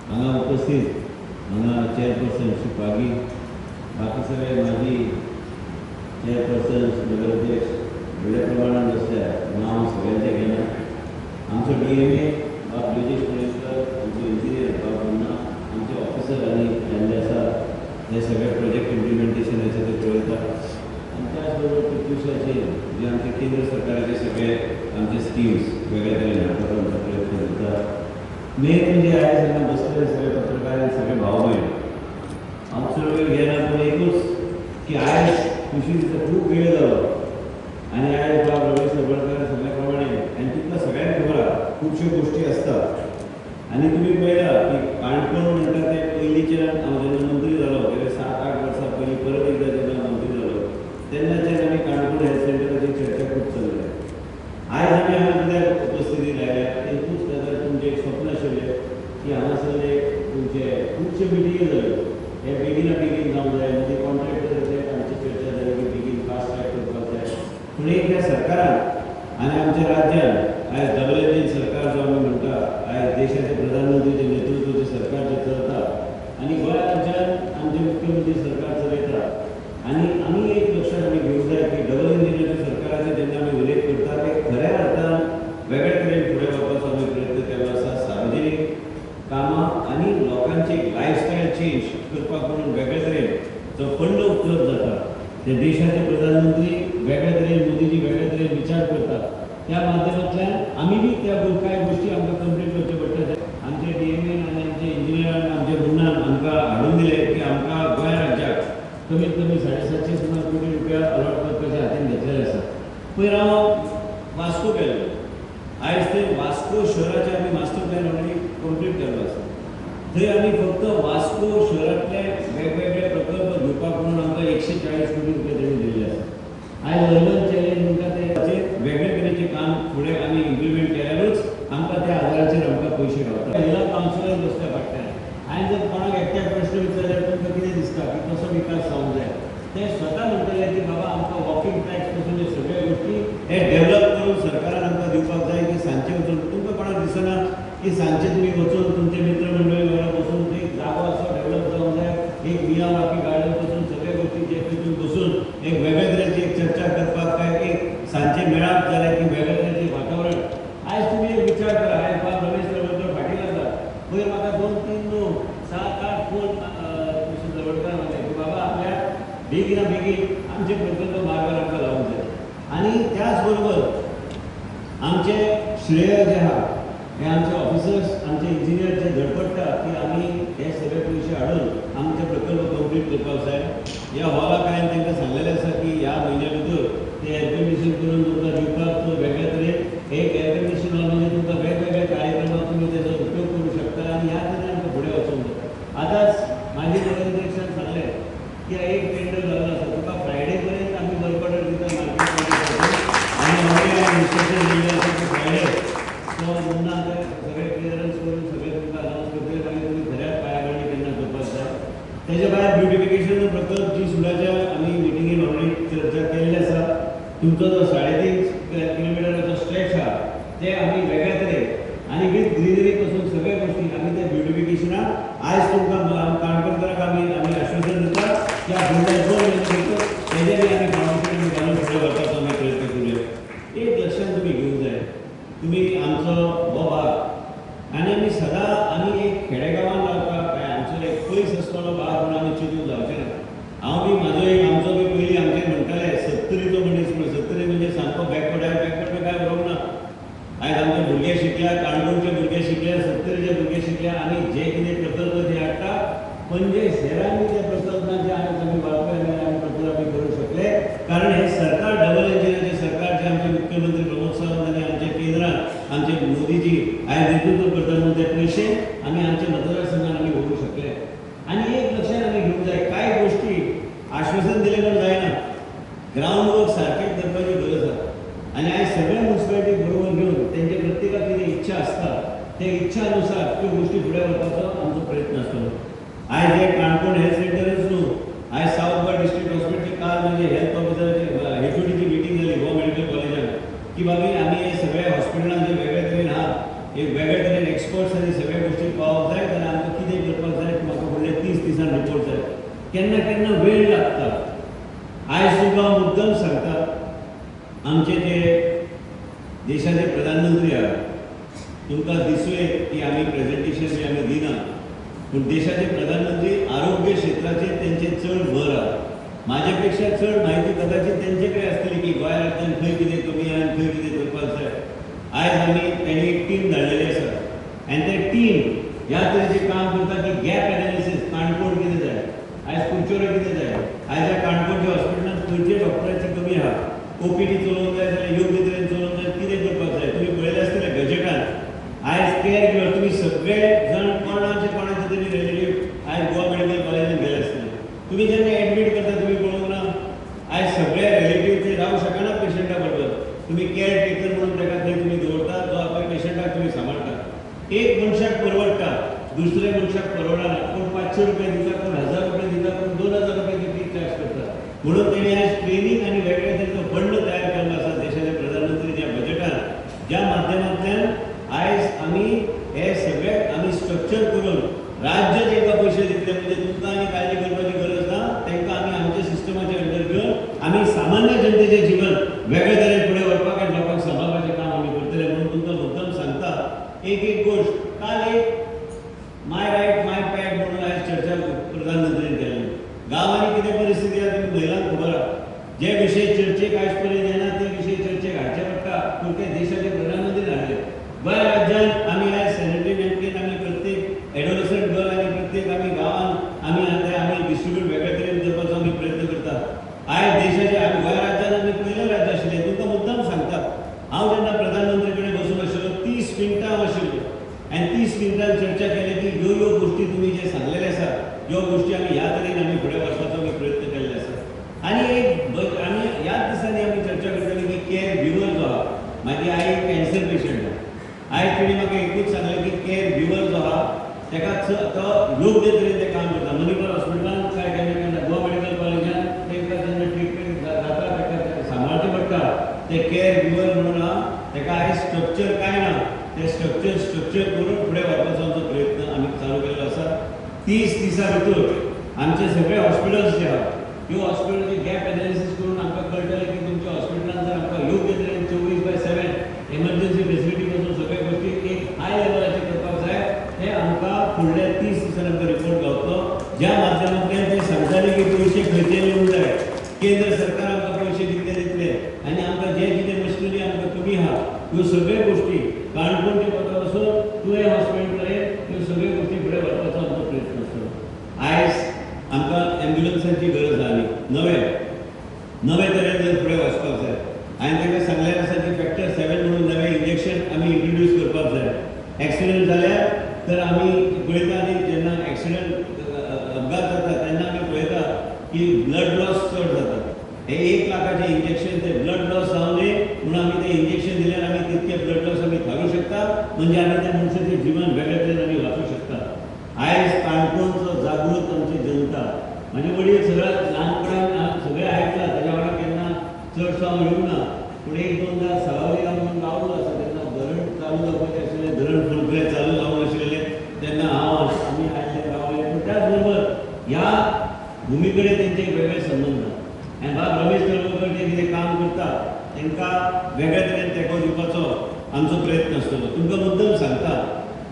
हांगा उपस्थित हांगा चेअरपर्सन श्री पागी बाकी सगळे माजी चेअरपर्सन्स नगराध्यक्ष व्हडल्या प्रमाणात बसल्या नांव सगळ्यांचें घेना. आमचो DMA बाब ब्रिजेश पळयकर आमचे इंजिनियर बाब मुन्ना आमचे ऑफिसर आनी जेन्ना आसा हे सगळे प्रोजेक्ट इम्प्लिमेंटेशनाचे ते पळयतात. आणि त्याचबरोबर प्रत्युशाचे जे आमचे केंद्र सरकाराचे सगळे आमचे स्किम्स वेगळे तरेन हाडपाचो प्रयत्न करतात. मेन म्हणजे आयज हांगा बसलेले सगळे पत्रकार आनी सगळे भाव भयण हांव चड वेळ घेना पूण एकूच की आयज खुशी दिता खूब वेळ जालो आनी आयज बाब रमेश सरवडकर सगळ्या प्रमाणे आनी तुमकां सगळ्यांक खबर आहा खुबश्यो गोश्टी आसतात आनी तुमी पळयला की काणकोण म्हणटा ते पयलींच्यान हांव जेन्ना मंत्री जालो तेन्ना 7-8 वर्सां पयलीं परत एकदां जेन्ना मंत्री जालो तेन्नाच्यान आमी काणकोण हेल्थ सेंटराची चर्चा खूब चल्ल्या. आयज आमी हांगा कित्याक उपस्थिती लायल्या एकूच गजाल तुमचें एक स्वप्न आशिल्लें की हांगासर तुमचे खुबशे मिटिंगी जाल्यो हे बेगिना बेगीन जावंक जाय म्हणजे कॉन्ट्रॅक्टर आमची चर्चा जाली की बेगीन फास्ट ट्रॅक करपाक जाय. पूण एक ह्या सरकारान आनी आमच्या राज्यान आयज डबल इंजीन सरकार जो आमी म्हणटा आयज देशाचे प्रधानमंत्रीचे नेतृत्वाचे सरकार जे चलता आनी गोंयांच्यान आमचे मुख्यमंत्री सरकार चलयता आनी आमी एक लक्षात आमी घेवंक जाय की डबल इंजिनाच्या सरकाराचे जेन्ना आमी उल्लेख करता ते खऱ्या अर्थान वेगळे तरेन फुडें वचपाचो आमी प्रयत्न केलो आसा. सार्वजनीक कामां आनी लोकांची लायफस्टायल चेंज करपाक म्हणून वेगळे तरेन जो फंड उपलब्ध जाता ते देशाचे प्रधानमंत्री वेगळे तरेन मोदीजी वेगळे तरेन विचार करतात. त्या माध्यमांतल्यान आमी बी त्या कांय गोश्टी आमकां कंप्लीट करच्यो पडटात. आमचे DMA आनी आमचे इंजिनियरान आमचे मुन्नान आमकां हाडून दिले की आमकां गोंय राज्याक कमीत कमी 750 सुमार कोटी रुपया अलॉट करपाचे हातीन घेतलेले आसा. पयर हांव वास्को गेल्लो आयज ते वास्को शहराचे आमी मास्टर प्लॅन ऑलरेडी कंप्लीट केल्लो आसा. थंय आमी फक्त वास्को शहरांतले वेगवेगळे प्रकल्प घेवपाक म्हणून आमकां 140 कोटी रुपया तेणी दिल्ले आसा. आयज अर्बन चॅलेंज म्हणटा ते वेगळे तरेचें काम फुडें आमी इम्प्लिमेंट केल्यारूच आमकां त्या आदाराचेर आमकां पयशे गावता. जिल्हा कावन्सिलर बसल्या पडटा. हांवें जर कोणाक एकट्याक प्रश्न विचारल्यार तुमकां कितें दिसता की कसो विकास जावंक जाय ते स्वता म्हणटले की बाबा आमकां वॉकिंग ट्रॅक्स पासून हे सगळे गोश्टी हे डेव्हलप करून सरकारान आमकां दिवपाक जाय की सांजचे वचून तुमकां कोणाक दिसना की सांजचे तुमी वचून तुमचे मित्र मंडळी वांगडा बसून थंय जागो असो डेव्हलप जावंक जाय एक मिया वाकी गार्डन पासून सगळे गोश्टी थंय बसून एक वेगळे तरेची एक चर्चा करपाक काय एक सांजचे मेळाप जाले की वेगळे तरेचें वातावरण. आयज तुमी एक विचार करा आयज बाब रमेश सरवडकर फाटीं लागला पयर म्हाका 2-3 लोक 7-8 फोन सरवडकर म्हणले की बाबा आपल्या बेगिना बेगीन आमचे प्रकल्प मार्गार आमकां लावंक जाय. आनी त्याच बरोबर आमचे श्रेय जे आहा हे आमचे ऑफिसर्स आमचे इंजिनियर जे धडपडटा की आमी हे सगळे पयशे हाडून आमचे प्रकल्प कंप्लीट करपाक जाय. ह्या हॉलाक हांवें तांकां सांगलेलें आसा की ह्या म्हयन्या भितर ते एर कंडिशन करून तुमकां दिवपाक तो वेगळे तरेन एक एर कंडिशन हॉल म्हणजे तुमकां वेगवेगळे कार्यक्रमाक तुमी तेजो उपयोग करूं शकता आनी ह्या तरेन आमकां फुडें वचूंक जाय. आतांच माजी नगराध्यक्षान सांगलें की एक टेंडर जाल्लो आसा तुका फ्रायडे पर्यंत आमी वर्क ऑर्डर दिता मार्केट आनी हांवें इन्स्ट्रक्शन दिल्लें आसा की फ्रायडे तो मुन्ना सगळे क्लियरन्स करून सगळे तुमकां अनावन्स करतले आनी तुमी खऱ्याच पांयाभरणी केन्ना करपाक जाय. तेच्या भायर ब्युटिफिकेशन प्रकल्प जी सुडाच्या आमी मिटिंगेन ऑलरेडी चर्चा केल्ली आसा. तुमचो जो 3.5 किलोमिटराचो स्ट्रेच आहा ते आमी वेगळ्या तरेन आनी विथ ग्रीनरी पासून सगळे गोश्टी आमी ते ब्युटिफिकेशनाक आयज तुमकां काणकोणकारांक आमी आश्वासन दिता की ह्या फुडल्या 2 म्हयने भितर तेजेर आमी फावंडेशन घालून फुडें वचपाचो आमी प्रयत्न करूया. भाग म्हणून आमी चिंतून जावचें ना. हांव बी म्हाजो एक आमचो बी पयलीं आमचे म्हणटाले 70चो मनीस म्हणून 70 म्हणजे सामको बॅकवर्ड काय बरोबर ना. आयज आमचे भुरगे शिकल्या, काणकोणचे भुरगे शिकल्या, 70चे भुरगे शिकल्या आनी जे कितें प्रकल्प जे हाडटा म्हणजे शहरांनी त्या प्रकल्पांचे आमी वापरले आनी प्रकल्प आमी करूंक शकले. कारण हे सरकार डबल इंजिनाचे सरकार जे आमचे मुख्यमंत्री प्रमोद सावंत आनी आमचे केंद्रात आमचे मोदीजी आयज नेतृत्व करतात म्हणून ते पयशे आमी आमच्या मतदारसंघात आमी व्हरूंक शकले. आनी एक लक्षात आमी घेवंक जाय, कांय गोष्टी आश्वासन दिलें म्हण जायना. ग्राउंड वर्क सारकें करपाची गरज आसा. आनी आयज सगळ्या म्युनिसिपालिटी बरोबर घेवन तेंचे प्रत्येकाक कितें इच्छा आसता ते इच्छा अनुसार त्यो गोष्टी फुडें व्हरपाचो आमचो प्रयत्न आसतलो. आयज हे काणकोण हेल्थ सेंटरच न्हू, आयज सावथ गोवा डिस्ट्रिक्ट हॉस्पिटलची काल म्हणजे हेल्थ ऑफिसराची एचओडीची मिटींग जाली गोवा मेडिकल कॉलेजात की बाबी आमी हे सगळ्या हॉस्पिटलांत जे वेगळे तरेन आहा एक वेगळे तरेन एक्सपर्ट्स आनी सगळ्या गोष्टी पावोवंक जाय जाल्यार आमकां कितें करपाक जाय म्हाका फुडले 30 दिसान रिपोर्ट जाय. केन्ना केन्ना वेळ लागता. आयज तुमकां हांव मुद्दम सांगता, आमचे जे देशाचे प्रधानमंत्री आहात तुमकां दिसूं येत की आमी प्रेझेंटेशन बी आमी दिना, पूण देशाचे प्रधानमंत्री आरोग्य क्षेत्राचेर तेंचे चड भर आहा. म्हाजे पेक्षा चड म्हायती कदाचित तेंचे कडेन आसतली की गोंय राज्यांत खंय कितें कमी आहा आनी खंय कितें करपाक जाय. आयज आमी तेणी एक टीम धाडलेली आसा आनी ते टीम ह्या तरेचें काम करता की गॅप एनालिसीस, काणकोण कितें जाय, आयज कुडचोरे कितें जाय, आयज ह्या काणकोणच्या हॉस्पिटलांत खंयचे डॉक्टरांची कमी आहा, ओपीडी चलोवंक जाय जाल्यार योग्य तरेन चलोवंक जाय, कितें करपाक जाय. तुमी पळयलें आसतलें गजेटान आयज केअर गिवर तुमी सगळे जाण कोणाचे तरी रिलेटीव आयज गोवा मेडिकल कॉलेजांत गेले आसतले. तुमी जेन्ना एडमीट करता तुमी पळोवंक ना आयज सगळे रिलेटीव ते रावंक शकना पेशंटा बरोबर. तुमी केअर टेकर म्हणून ताका थंय तुमी दवरता जो आपल्या पेशंटाक तुमी सांबाळटा. एक मनशाक परवडटा, दुसऱ्या मनशाक परवडना. कोण 500 रुपया दिता, कोण 1000 रुपया दिता, कोण 2000 रुपया फी चार्ज करता. म्हणून तेणी आयज ट्रेनींग आनी वेगळे तरेचो फंड तयार केल्लो आसा देशाचे प्रधानमंत्रीच्या बजेटान, ज्या माध्यमांतल्यान आयज आमी हे सगळे आमी स्ट्रक्चर करून राज्य जेंकां पयशे दितले म्हणजे तुमकां आनी काळजी करपाची गरज ना, तांकां आमी आमच्या सिस्टमाचे अंडर घेवन आमी सामान्य जनतेचें जीवन वेगळे तरेन फुडें व्हरपाक आनी लोकांक सांबाळपाचें काम आमी करतले. म्हणून तुमकां मुद्दम सांगता एक गोश्ट. काल एक माय रायट माय पॅट म्हणून आयज चर्चा प्रधानमंत्र्यान केल्ली. गांवांनी कितें परिस्थिती आहा तुमी महिलांक खबर आहा. जे विशय चर्चेक आयज पर्यंत येना ते विशय चर्चेक हाडचे पडटा, पूण ते देशाचे प्रधानमंत्री हाडले. गोंय राज्यांत आमी आयज सॅनिटरी नॅपकीन आमी प्रत्येक एडोलसंट गर्ल आनी प्रत्येक आमी गांवांत आमी डिस्ट्रिब्यूट वेगळे तरेन करपाचो आमी प्रयत्न करता. आयज देशाचे आमी गोंय राज्यांत आमी पयलें राज्य आशिल्लें. तुमकां मुद्दम सांगता, हांव जेन्ना प्रधानमंत्री कडेन बसून आशिल्लो 30 मिनटां आशिल्लो आनी 30 मिनटां चर्चा केली की ह्यो गोश्टी तुमी जे सांगलेले आसा ह्यो गोश्टी आमी ह्या तरेन आमी फुडें वचपाचो आमी प्रयत्न केल्ले आसा. आनी एक आमी ह्याच दिसांनी आमी चर्चा करतली की केअर गिवर जो आहा, म्हाजी आई कॅन्सर पेशंट आहा. आयज तिणी म्हाका एकूच सांगलें की केअर गिवर जो आहा ताका तो योग्य तरेन तें काम करता. मणिपाल हॉस्पिटलांत काय केन्ना गोवा मेडिकल कॉलेजांत तांकां जेन्ना ट्रिटमेंट जाता ताका सांबाळचें पडटा. ते केअर गिवर म्हणून आहा ताका आयज स्ट्रक्चर काय ना, ते स्ट्रक्चर करून फुडें व्हरपाचो आमचो प्रयत्न आमी चालू केल्लो आसा. 30 दिसां भितर आमचे सगळे हॉस्पिटल्स जे आहा ह्यो हॉस्पिटलचे गॅप एनालिसीस करून आमकां कळटलें की तुमच्या हॉस्पिटलांत जर आमकां योग्य तरेन 24/7 एमर्जन्सी फेसिलिटी पासून सगळे गोश्टी एक हाय लेवलाचेर करपाक जाय. हे आमकां फुडल्या 30 दिसान आमकां रिपोर्ट गावतलो, ज्या माध्यमांतल्यान ते सांगताले की पयशे खंयचे येवंक जाय. केंद्र सरकार आमकां पयशे कितले दितले आनी आमकां जे कितें मशिनरी आमकां कमी आहा ह्यो सगळ्यो गोश्टी काणकोणचे पासून तुवें हॉस्पिटल पर्यंत ह्यो सगळ्यो गोश्टी फुडें व्हरपाचो आमचो प्रयत्न आसतलो. आयज आमकां एम्ब्युलन्सांची गरज आहा नवे तरेन जर फुडें वचपाक जाय. हांवें ताका सांगलेलें आसा की फॅक्टर 7 म्हणून नवें इंजेक्शन आमी इंट्रोड्यूस करपाक जाय. एक्सिडेंट जाल्यार तर आमी पळयता आनी जेन्ना एक्सिडेंट अपघात जाता तेन्ना आमी पळयता की ब्लड लॉस चड जाता. हे 1 लाखाचें इंजेक्शन ते ब्लड लॉस जावं न्ही म्हणून आमी तें इंजेक्शन दिल्यार आमी तितके ब्लड लॉस आमी थारू शकता, म्हणजे आमी त्या मनशाचें जीवन वेगळे तरेन आमी वाचूंक शकता. आयज काणकोणचो जागृत आमची जनता, म्हाजे वडील सगळ्यात ल्हानपणांत सगळें आयकलां, ताच्या वांगडा केन्ना चडसो हांव येवंक ना, पूण 1-2दा सवारी हांव गावलो आसा तेन्ना धरण चालू जावपाचें आशिल्लें, धरण फुलफिळे चालू जावंक नाशिल्लें तेन्ना आमी आयले रावले. पूण त्याच बरोबर ह्या भुमी कडेन तेंचे एक वेगळे संबंद आहा. आनी बाब रमेश तळवळकर जे कितें काम करता तांकां वेगळे तरेन तेंको दिवपाचो आमचो प्रयत्न आसतलो. तुमकां मुद्दम सांगता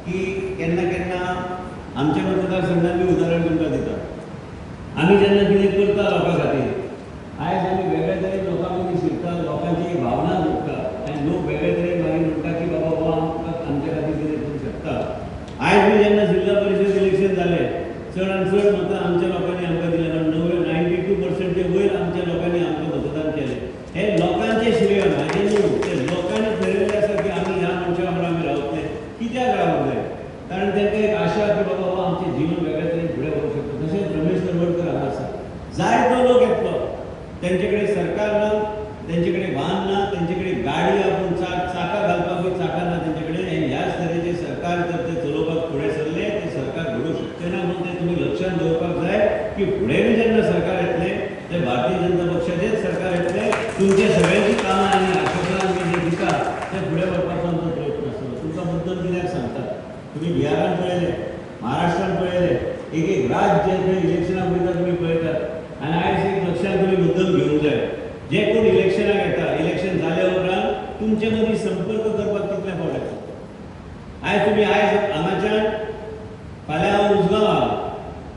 की केन्ना केन्ना आमच्या मतदारसंघात बी उदाहरण तुमकां दिता. आमी जेन्ना कितें करता लोकां खातीर आयज आमी वेगळे तरेन लोकां मदीं शिरता, लोकांची एक भावना जोडटा आनी लोक वेगळे तरेन मागीर म्हणटा की बाबा हो आमकां आमच्या खातीर कितें करूंक शकता. आयज बी जेन्ना जिल्हा परिशद इलेक्शन जालें चड आनी चड मतां आमच्या लोकांनी आमकां दिलें, कारण 92% वयर आमच्या लोकांनी आमकां मतदान केलें. हे लोकांचें श्रेय म्हाजें न्हू, ते लोकांनी ठरयिल्लें आसा की आमी ह्या मनशा वांगडा आमी रावतले. कित्याक रावंक जाय? कारण तांकां एक आशा की बाबा हो आमचें जीवन वेगळे तरेन फुडें व्हरूंक शकता. तशेंच रमेश तलवडकर हांगा आसा, जाय तो लोक येतलो, तेंचे कडेन सरकार ना, तेंचे कडेन वाहन ना, तेंचे कडेन गाडी आपूण चाकां घालपाक चाकां ना तेंचे कडेन. आनी ह्याच तरेचें सरकार जर ते चलोवपाक फुडें सरलें ते सरकार घडोवंक शकचें ना. म्हणून तें तुमी लक्षांत दवरपाक जाय की फुडें बी जेन्ना सरकार येतलें ते भारतीय जनता पक्षाचेंच सरकार येतलें. तुमच्या सगळ्यांची कामां आनी आश्वासनां आमी जे दिता ते फुडें व्हरपाचो आमचो प्रयत्न आसतलो. तुमकां मुद्दम कित्याक सांगता, तुमी बिहारान पळयलें, महाराष्ट्रान पळयलें, एक राज्य जे इलेक्शनाक वयता तुमी पळयतात. आनी आयज एक लक्षांत तुमी मुद्दम घेवंक जाय, जे कोण इलेक्शनाक येता, इलेक्शन जाल्या उपरांत तुमचे मदीं संपर्क करपाक कितले फावट येता. आयज तुमी आयज हांगाच्यान फाल्यां हांव उजगांव आहा,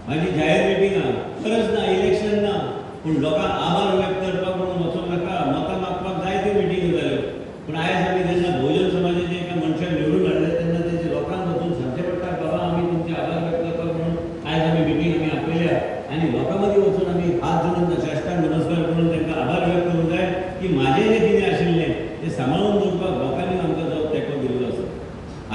म्हाजी जाहीर मिटींग आहा, गरज ना इलेक्शन ना, पूण लोकांक आभार व्यक्त करपाक म्हणून वचूंक नाका. मतां मागपाक जायत्यो मिटींग्यो जाल्यो, पूण आयज आमी जेन्ना बहुजन समाजाचे एका मनशाक निवडून हाडले तेन्ना तेजे लोकांक वचून सांगचें पडटा बाबा आमी तुमचे आभार व्यक्त करपाक म्हणून आयज आमी मिटींग आमी आपयल्या. आनी लोकां मदीं वचून आमी हात जोडून साश्टांग नमस्कार करून तांकां आभार व्यक्त करूंक जाय की म्हाजें जें कितें आशिल्लें तें सांबाळून दवरपाक लोकांनी आमकां जो तेंको दिल्लो आसा.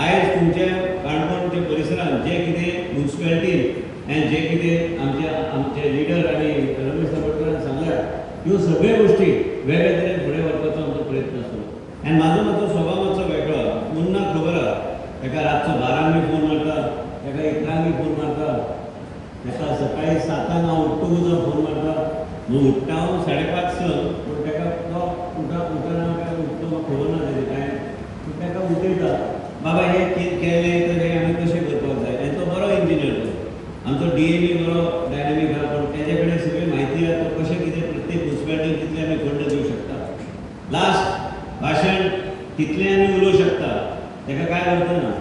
आयज तुमच्या काणकोणच्या परिसरांत जें कितें म्युन्सिपालिटीन आनी जें कितें आमचे लिडर आनी रमेश तलवडकरान सांगल्या ह्यो सगळ्यो गोश्टी वेगळे तरेन फुडें व्हरपाचो आमचो प्रयत्न आसतलो. आनी म्हाजो मातसो स्वभाव मातसो वेगळो. मुन्नाक खबर आहा, ताका रातचो 12 फोन मारता, ताका 1 फोन मारता, ताका सकाळी 7 हांव उठ्ठो फोन मारता. न्हू उठ्ठा हांव 5:30 पूण ताका तो उठना काय उठ्ठो म्हाका खबर ना तेजें कांय. पूण ताका उठयता बाबा हें केलें तर हें आमी कशें करपाक जाय. आनी तो बरो इंजिनियर, तो आमचो DME बरो डायनॅमीक आहा, पूण तेजे कडेन सगळी म्हायती आहा तो कशें कितें प्रत्येक म्युन्सिपालिटीक कितले आमी फंड दिवंक शकता. लास्ट भाशण कितलें आमी उलोवंक शकता, ताका काय अर्थ ना.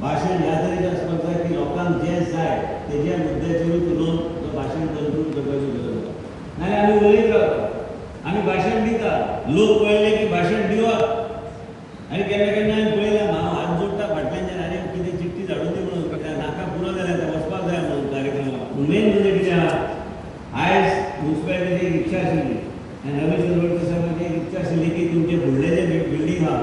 भाशण ह्या तरेचें आसपाक जाय की लोकांक जें जाय तेज्या मुद्द्याचेरूच उलोवन तो भाशण कंक्लूड करपाची गरज आसा. नाजाल्यार आमी उलयत रावता, आमी भाशण दिता, लोक पळयले की भाशण दिवप. आनी केन्ना केन्ना हांवें पळयलां हांव हात जोडटा फाटल्यानच्यान आरे कितें चिठ्ठी धाडून दी म्हणून, नाका पुरो जाल्यार आतां वचपाक जाय म्हणून कार्यक्रमाक. मेन म्हणजे कितें आहा, आयज म्युन्सिपालिटीची एक इच्छा आशिल्ली आनी रमेश तलवडकर साहेबाची एक इच्छा आशिल्ली की तुमचे फुडले जे बिल्डींग आहा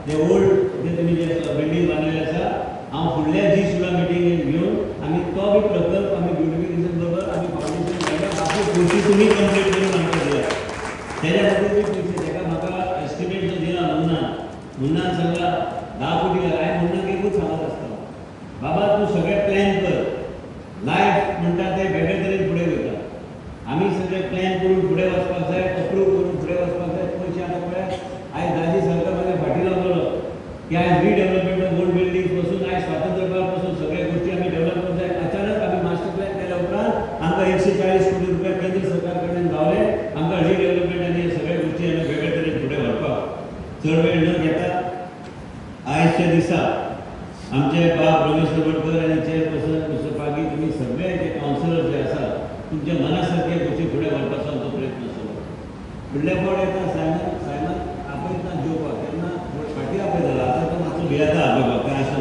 ते ओल्ड जे तुमी जे बिल्डींग बांदलेले आसा, हांव फुडल्या सुद्दां मिटींगेक घेवन आमी तो बी प्रकल्प आमी ब्युटिफिकेशन बरोबर आमी फावंडेशन घालून बाकी पयशे तुमी कंप्लीट करून आमकां दिया. तेज्या खातीर बी पयशे ताका म्हाका एस्टिमेट जो दिला मुन्नान सांगला 10 कोटी घाल. हांवें मुन्नाक एकूच सांगत आसता बाबा तूं सगळें प्लॅन कर. लायफ म्हणटा तें वेगळे तरेन फुडें वयता. आमी सगळें प्लॅन करून फुडें वचपाक जाय, अप्रूव करून फुडें वचपाक जाय. पयशे आतां पळय आयज दाजी सरकार म्हाज्या फाटीं लागलो की आयज रिडेवलपमेंट ऑफ ओल्ड बिल्डींग पासून आयज स्वातंत्र्य काळ पासून सगळे गोश्टी आमी डेव्हलप करपाक जाय. अचानक आमी मास्टर प्लॅन केल्या उपरांत आमकां 140 कोटी रुपया केंद्र सरकार कडल्यान गावले. आमकां रिडेवलपमेंट आनी हे सगळे गोश्टी आमी वेगळे तरेन फुडें व्हरपाक चड वेळ न घेता आयजच्या दिसा आमचे बाब रमेश तलवडकर आनी चेअरपर्सन मिस्टर पागी तुमी सगळे जे कावन्सिलर जे आसा तुमच्या मना सारके गोश्टी फुडें व्हरपाचो आमचो प्रयत्न आसतलो. फुडल्या फावट येता सायमन आपयतना जेवपाक तेन्ना फाटीं आपयतालो, आतां तो मातसो भियेता आपयपाक काय आसा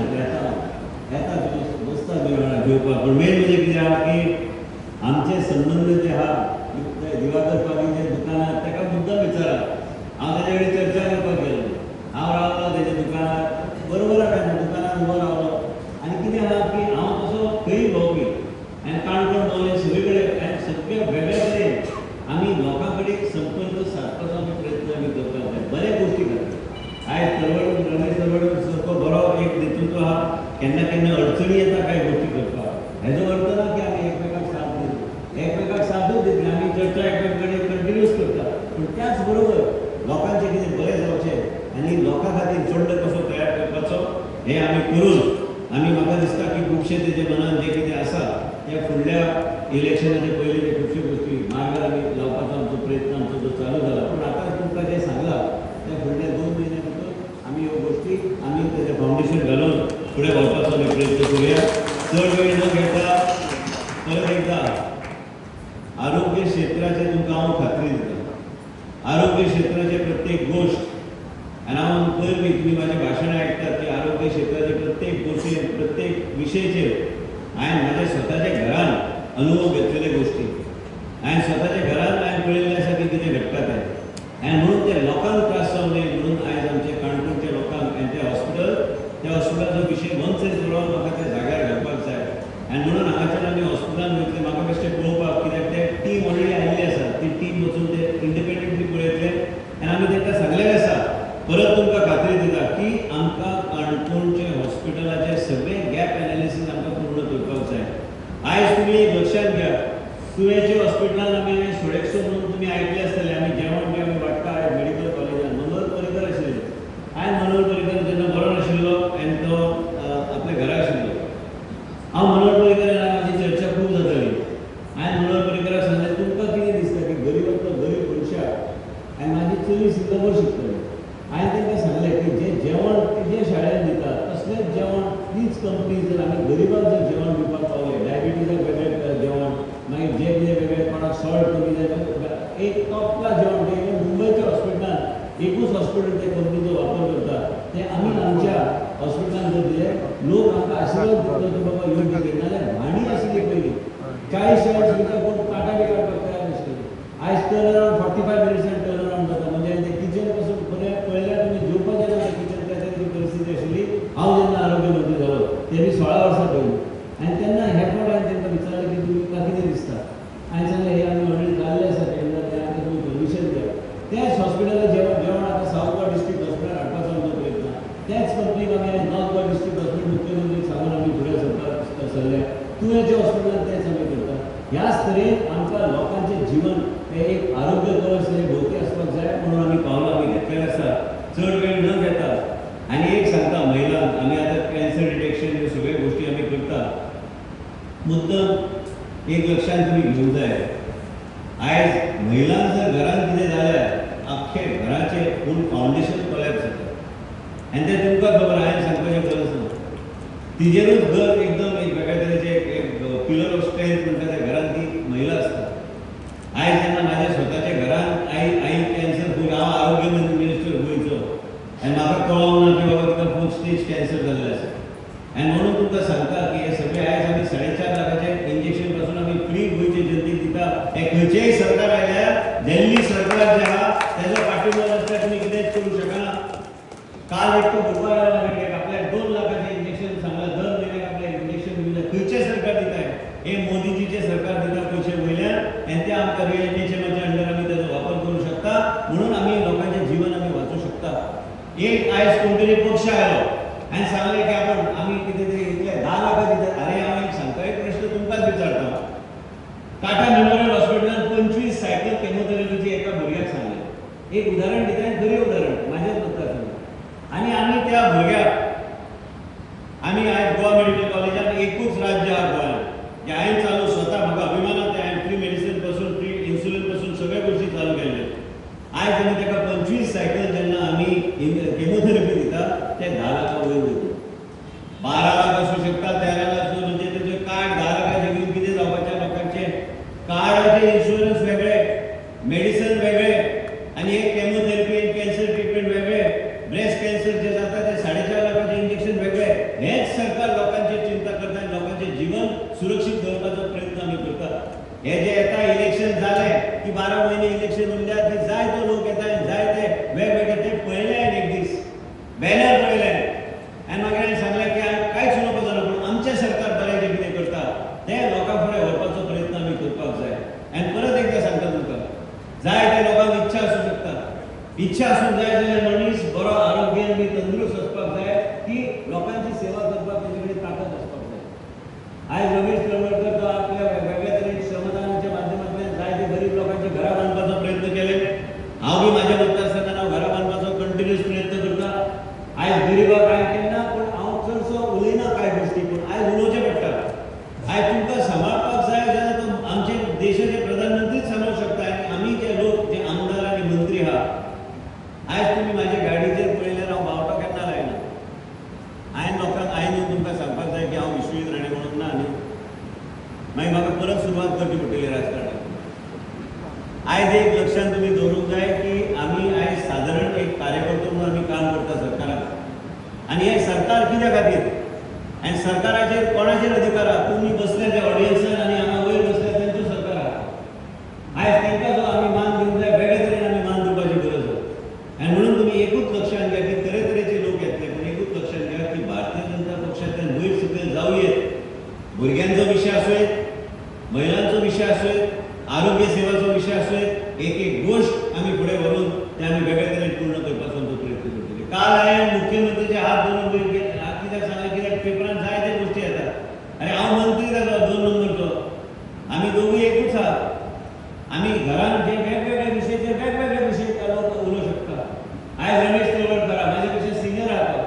येता तुमी बसता तुमी वांगडा जेवपाक. पूण मेन म्हणजे कितें आहा की आमचे संबंध जे आहा दिवाकर पागीचे दुकानार ताका मुद्दम विचारा. हांव ताजे कडेन चर्चा करपाक गेलो, हांव रावलो तेज्या दुकानार बरोबर आहा दुकानार उबो रावलो. आनी कितें आहा की हांव तसो खंयी भोंवपी आनी काणकोण भोंवलें सगळे कडेन आनी सगळे वेगळे तरेन आमी लोकां कडेन संपर्क सादपाचो आमी प्रयत्न आमी करपाक जाय बरे गोश्टी खातीर. आयज रमेश तलवडकर सारको बरो एक नेतृत्व आहा, केन्ना केन्ना अडचणी येता कांय गोश्टी करपाक. हेजो अर्थ ना की आमी एकमेकाक साथ दितले, एकमेकाक साथूच दितले, आमी चर्चा एकमेका कडेन कंटिन्यूस करता. पूण त्याच बरोबर लोकांचें कितें बरें जावचें आनी लोकां खातीर फंड कसो तयार करपाचो हें आमी करून आमी म्हाका दिसता की खुबशे तेजे मनान जें कितें आसा तें फुडल्या इलेक्शनाचे पयलीं ते खुबश्यो गोश्टी मार्गार आमी लावपाचो आमचो प्रयत्न आमचो जो चालू जाला. पूण आतां तुमकां जें सांगलां तें फुडल्या 2 म्हयन्या भितर आमी ह्यो गोश्टी आमी तेजें फावंडेशन घालून फुडें व्हरपाचो आमी प्रयत्न करुया. चड वेळ न घेता परत एकदा आरोग्य क्षेत्राचे तुमकां हांव खात्री दिता आरोग्य क्षेत्राचे प्रत्येक गोष्ट आनी हांव पयर बी तुमी म्हाजें भाशण आयकतात की आरोग्य क्षेत्राचे प्रत्येक गोश्टीर प्रत्येक विशयाचेर हांवें म्हाज्या स्वताच्या घरान अनुभव घेतलेले गोश्टी हांवें स्वताच्या घरान हांवें पळयल्लें आसा की कितें घडटा तें आनी म्हणून ते लोकांक त्रास जावं नये म्हणून आयज आमच्या काणकोणच्या लोकांक आनी तें हॉस्पिटल त्या हॉस्पिटलाचो विशय मंचर करून म्हाका त्या जाग्यार घालपाक जाय आनी म्हणून हांगाच्यान आमी हॉस्पिटलान वयतले म्हाका बेश्टें पळोवपाक कित्याक ते टीम ऑलरेडी आयिल्ली आसा ती टीम वचून ते इंडिपेंडंटली पळयतले आनी आमी तांकां सांगलेलें आसा परत तुमकां खात्री दिता की आमकां काणकोणचे हॉस्पिटलाचे सगळे गॅप एनालिसीस आमकां पूर्ण करपाक जाय आयज तुमी एक लक्षात घ्या तुवेचे हॉस्पिटलान आमी सोडेक्सो म्हणून तुमी आयकले आसतले आमी जेवण बी आमी वाडटा मेडिकल कॉलेजान मनोहर पर्रीकर आशिल्ले हांवें मनोहर पर्रीकर जेन्ना बरो नाशिल्लो आनी तो आपल्या घरा आशिल्लो हांव मनोहर पर्रीकर म्हाजी चर्चा खूब जाताली हांवें मनोहर पर्रीकराक सांगलें तुमकां कितें दिसता की गरीबांतलो गरीब मनशाक आनी म्हाजी चली सिंगापूर शिकतली हांवें तांकां सांगलें की जें जेवण जे शाळेंत दितात तसलेंच जेवण तीच कंपनी जर आमी गरीबाक जर जेवण दिवपाक पावले डायबिटीजाक वेगळें जेवण मागीर जे कितें वेगळे कोणाक सॉल्ट कमी जाय एक टॉप क्लास जेवण तें मुंबयच्या हॉस्पिटलान एकूच हॉस्पिटल ते कंपनीचो वापर करता ते आमी आमच्या हॉस्पिटलान जर दिलें लोक आमकां आशिर्वाद दितलो की बाबा योग्य घेतले नाल्यार भाणी आशिल्ली पयलीं 40 मिनट सुद्दां कोण काटा बी काडपाक तयार नाशिल्ले आयज टर्न अरावंड 45 मिनिट्सान टर्न अरावंड जाता म्हणजे ते किचन पासून पळयल्यार तुमी जेवपाक जेन्ना किचन जी परिस्थिती आशिल्ली हांव जेन्ना आरोग्य मंत्री जालो ते बी 16 वर्सां पयलीं आनी तेन्ना हे फावट हांवें तांकां विचारलें की तुमकां कितें दिसता हांवें सांगलें हे आमी ऑलरेडी जाल्लें आसा तेन्ना ते आतां तुमी परमिशन दिया त्याच हॉस्पिटलाक जेवण आतां सावथ गोवा डिस्ट्रिक्ट हॉस्पिटल हाडपाचो आमचो प्रयत्न त्याच कंपनीक आमी नॉर्थ गोवा डिस्ट्रिक्ट हॉस्पिटल मुख्यमंत्रीक सांगून आमी फुडें सरल्या तुवेंच्या हॉस्पिटलान तेंच आमी करता ह्याच तरेन आमकां लोकांचें जिवन हें एक आरोग्य कवच हे भोवती आसपाक जाय म्हणून आमी पावलां आमी घेतलेलें आसा चड वेळ न घेता आनी एक सांगता महिलांक आमी आतां कॅन्सर डिटेक्शन ह्यो सगळ्यो गोश्टी आमी करता मुद्दम एक लक्षांत तुमी घेवंक जाय आयज महिलांक जर घरांत कितें जाल्यार आख्खे घराचें पूण फावंडेशन कोलॅप्स जाता आनी तें तुमकां खबर हांवें सांगपाचें गरज ना तिजेरूच घर एकदम एक वेगळ्या तरेचें एक पिलर ऑफ स्ट्रेंथ म्हणटा त्या घरांत ती महिला आसता आयज जेन्ना म्हाज्या स्वताच्या घरान आई कॅन्सर फूड हांव आरोग्य मिनिस्टर गोंयचो आनी म्हाका कळोंक ना की बाबा तिका फूड स्टेज कॅन्सर जाल्लें आसा आनी म्हणून तुमकां सांगता की हे सगळे आयज आमी 4.5 लाखाचे इंजेक्शन पासून आमी फ्री गोंयचे जनतेक दिता हे खंयचेय सरकार आयल्यार दिल्ली सरकार जे आहा तेजो पाठिंबो नासल्यार तुमी कितेंच करूं शकना काल एक तो भरपाक आयला म्हाजे आपल्याक 2 लाखाचें इंजेक्शन सांगलां दर म्हयन्याक आपल्याक इंजेक्शन दिलें खंयचें सरकार दिताय हे मोदीजीचे सरकार दिता पयशे वयल्यान आनी ते आमकां रिएनिमेशनाच्या अंडर आमी तेजो वापर करूं शकता म्हणून आमी लोकांचें जीवन आमी वाचूं शकता एक आयज कोण तरी पक्ष आयलो आनी सांगलें की आमी कितें तरी इतले 10 लाख दितात अरे हांव एक सांगता एक प्रश्न तुमकांच विचारता टाटा मेमोरियल हॉस्पिटलान 25 सायकल केमोथेरपीची एका भुरग्याक सांगलें एक उदाहरण दिता आनी खरें उदाहरण म्हाजेच मतदारसंघात आनी आमी त्या भुरग्याक आमी आयज गोवा मेडिकल कॉलेजान एकूच राज्य आहा गोंयांत जे हांवें चालू स्वता म्हाका अभिमान आसा हांवें फ्री मेडिसीन पासून फ्री इन्सुलीन पासून सगळ्या गोश्टी चालू केल्ल्यो आयज आमी ताका 25 सायकल जेन्ना आमी केमोथेरपी दिता ते 10 लाखा वयर वयता 12 लाख आसूं शकता 13 लाख आसूं म्हणजे तेजे कार्ड 10 लाखाचे घेवन कितें जावपाचें लोकांचे कार्डाचे इन्शुरन्स वेगळे मेडिसीन वेगळे आनी एक केमोथेरपी आनी कॅन्सर ट्रिटमेंट वेगळे ब्रेस्ट कॅन्सर जे जाता ते 4.5 लाखाचे इंजेक्शन वेगळे हेच सरकार लोकांचेर चिंता करता आनी लोकांचें जीवन सुरक्षीत दवरपाचो प्रयत्न आमी करता हे जे येता इलेक्शन जालें की 12 म्हयने इलेक्शन उरल्यात की जायतो लोक येता आनी जायते वेगवेगळे ते पळयले एक दीस बॅनर पळयले आनी मागीर हांवें सांगलें की कांयच उलोवपाक जालो पूण आमचें सरकार बरें जें कितें करता तें लोकां फुडें व्हरपाचो प्रयत्न आमी करपाक जाय आनी परत एकदां सांगता तुमकां जाय ते लोकांक इच्छा आसूं शकता इच्छा आसूंक जाय जाल्यार मनीस बरो आरोग्यान बी तंदुरुस्त आसपाक जाय की लोकांची सेवा करपाक तेजे कडेन ताकद आसपाक जाय आयज रमेश तळवळकर तो आपल्या वेगवेगळ्या तरेन श्रमदानाच्या माध्यमांतल्यान जायते गरीब लोकांची घरां बांदपाचो प्रयत्न केले हांव बी म्हाज्या मतदारसंघात हांव घरां बांदपाचो कंटिन्युअस प्रयत्न करता आयज गरीबाक हांवें केन्ना पूण हांव चडसो उलयना कांय गोश्टी पूण आयज उलोवचें पडटा आयज तुमकां सांबाळपाक जाय जाल्यार तो आमचे देशाचे प्रधानमंत्रीच सांबाळूंक शकता आनी आमी जे लोक जे आमदार आनी मंत्री आहा आयज तुमी म्हाज्या गाडयेचेर पळयल्यार हांव बावटो केन्ना लायना हांवें लोकांक हांवें येवन तुमकां सांगपाक जाय की हांव विश्वजीत राणे म्हणून ना न्ही मागीर म्हाका परत सुरवात करची पडटली राजकारणाक आयज एक लक्षात तुम्ही दवरूंक जाय की आमी आयज सादारण एक कार्यकर्तो म्हणून आमी काम करता सरकाराक आनी हे सरकार कित्या खातीर आनी सरकाराचेर कोणाचेर अधिकार आहा तुमी बसले त्या ऑडियन्सान आनी हांगा वयर बसले तेंचो सरकार आहा आयज तांकां जो आमी मान दिवंक जाय वेगळे तरेन आमी मान दिवपाची गरज आसा आनी म्हणून तुमी एकूच लक्षात घ्या की तरेतरेचे लोक येतले पूण एकूच लक्षात घ्या की भारतीय जनता पक्षांतल्यान वयर सकयल जावं भुरग्यांचो विशय आसूं महिलांचो विशय आसूं आरोग्य सेवाचो विशय आसूं एक गोश्ट आमी फुडें व्हरून ते आमी वेगळे तरेन पूर्ण करपाचो आमचो प्रयत्न करतले काल हांवें मुख्यमंत्र्याचे हात धरून वयर कित्याक सांगलें कित्याक पेपरान जायते गोश्टी येतात अरे हांव मंत्री जालो 2 नंबरचो आमी दोगूय एकूच आहात आमी घरान जे वेगवेगळे विशय लोक उलोवंक शकता आयज रमेश तवडकर म्हाजे पेक्षा सिनियर आहा तो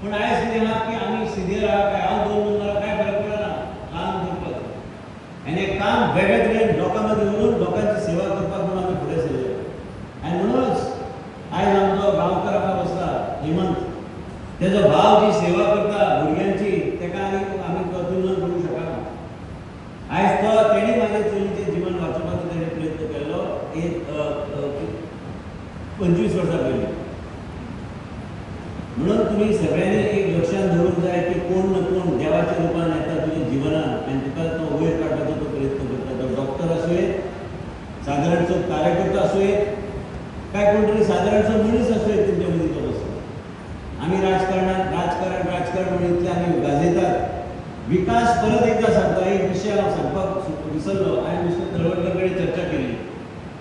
पूण आयज कितें आहा की आमी सिनियर आहा काय हांव 2 नंबराक काय फरक पडना काम करपाक आनी हें काम वेगळे तरेन लोकां मदीं व्हरून लोकांची सेवा करपाक म्हणून आमी फुडें सरले आनी म्हणूनच आयज आमचो गांवकार हांगा बसला हेमंत तेजो भाव जी सेवा करता भुरग्यांची तेका आमी तुलना करूंक शकना आयज तो तेणी म्हाज्या चलयेचें जिवन वाचोवपाचो तेणें प्रयत्न केल्लो एक 25 वर्सां पयलीं म्हणून तुमी सगळ्यांनी एक लक्षात दवरूंक जाय की कोण ना कोण देवाच्या रुपान येता तुज्या जिवनांत आनी तुका तो वयर काडपाचो तो प्रयत्न करता तो डॉक्टर आसूं सादारणचो कार्यकर्तो आसूं काय कोण तरी सादारणचो मनीस आसूं तुमच्या मदीं तो बसलो आमी राजकारण म्हणून इतले आमी गाजयतात विकास परत एकदा सांगता एक विशय हांव सांगपाक विसरलो हांवें मिस्टर तळवडकर कडेन चर्चा केली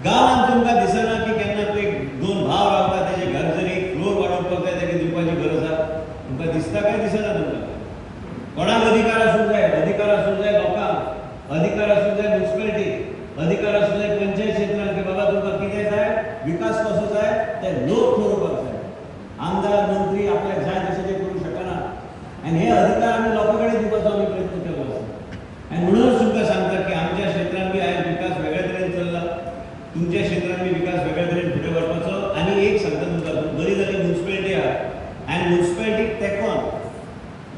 गांवांत तुमकां दिसना की केन्ना तूं एक 2 भाव रावता तेजे घर जर एक फ्लोर वाडोवपाक जाय तेका दिवपाची गरज आसा तुमकां दिसता काय दिसना तुमकां कोणाक अधिकार आसूंक जाय लोकांक अधिकार आसूंक जाय म्युनिसिपालिटीक अधिकार आसूंक जाय पंचायत क्षेत्रांत की बाबा तुमकां कितें जाय विकास कसो जाय ते लोक ठरोवपाक जाय आमदार मंत्री आपल्याक जाय तशें ते करूंक शकना आनी हे अधिकार आमी लोकां कडेन दिवपाचो आमी प्रयत्न केलो आसा आनी म्हणूनच तुमकां सांगता की आमच्या क्षेत्रांत बी आयज विकास वेगळ्या तरेन चल्ला तुमच्या क्षेत्रांत बी विकास वेगळ्या तरेन फुडें व्हरपाचो आनी एक सांगता तुमकां बरी जाली म्युनिसिपालिटी आहा आनी म्युनिसिपालिटीक तेकोन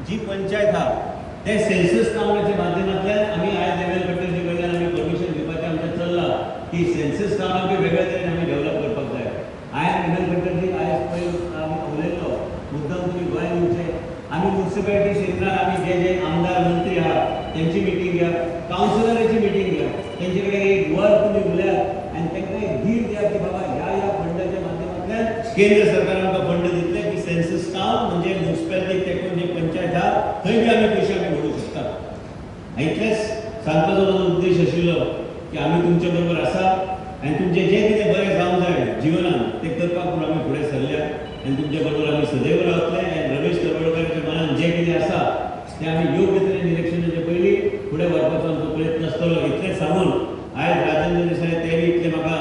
जी पंचायत आहा ते सेन्सस कामाच्या माध्यमांतल्यान आमी आयज लेवल कट्टरजी कडल्यान आमी परमिशन दिवपाचें आमचें चल्लां की सेन्सस कामाक बी वेगळ्या तरेन आमी डेव्हलप करपाक जाय हांवें लेवल कट्टरजी आयज पयर आमी उलयलो मुद्दम तुमी गोंयांत येवचें आमी म्युनिसिपालिटी क्षेत्रांत आमी जे आमदार मंत्री आहा तेंची मिटींग घेया कावन्सिलराची मिटींग घेया तेंचे कडेन एक वर तुमी उलयात आनी तांकां एक धीर दिया की बाबा ह्या फंडाच्या माध्यमांतल्यान केंद्र सरकारान आमकां फंड दितले की सेन्सस काम म्हणजे म्युनिसिपालिटीक तेकून जी पंचायत आहा थंय बी आमी पयशे आमी भरूंक शकतात इतलेंच सांगपाचो म्हजो उद्देश आशिल्लो की आमी तुमचे बरोबर आसा आनी तुमचें जें कितें बरें जावंक जाय जिवनांत तें करपाक म्हणून आमी फुडें सरल्या आनी तुमचे बरोबर आमी सदैव रावतले आनी रमेश तळवडकराच्या मनान जें कितें आसा तें आमी योग्य तरेन इलेक्शनाच्या पयलीं फुडें व्हरपाचो आमचो प्रयत्न आसतलो इतलें सांगून आयज राजेंद्र देसाय ते बी इतले म्हाका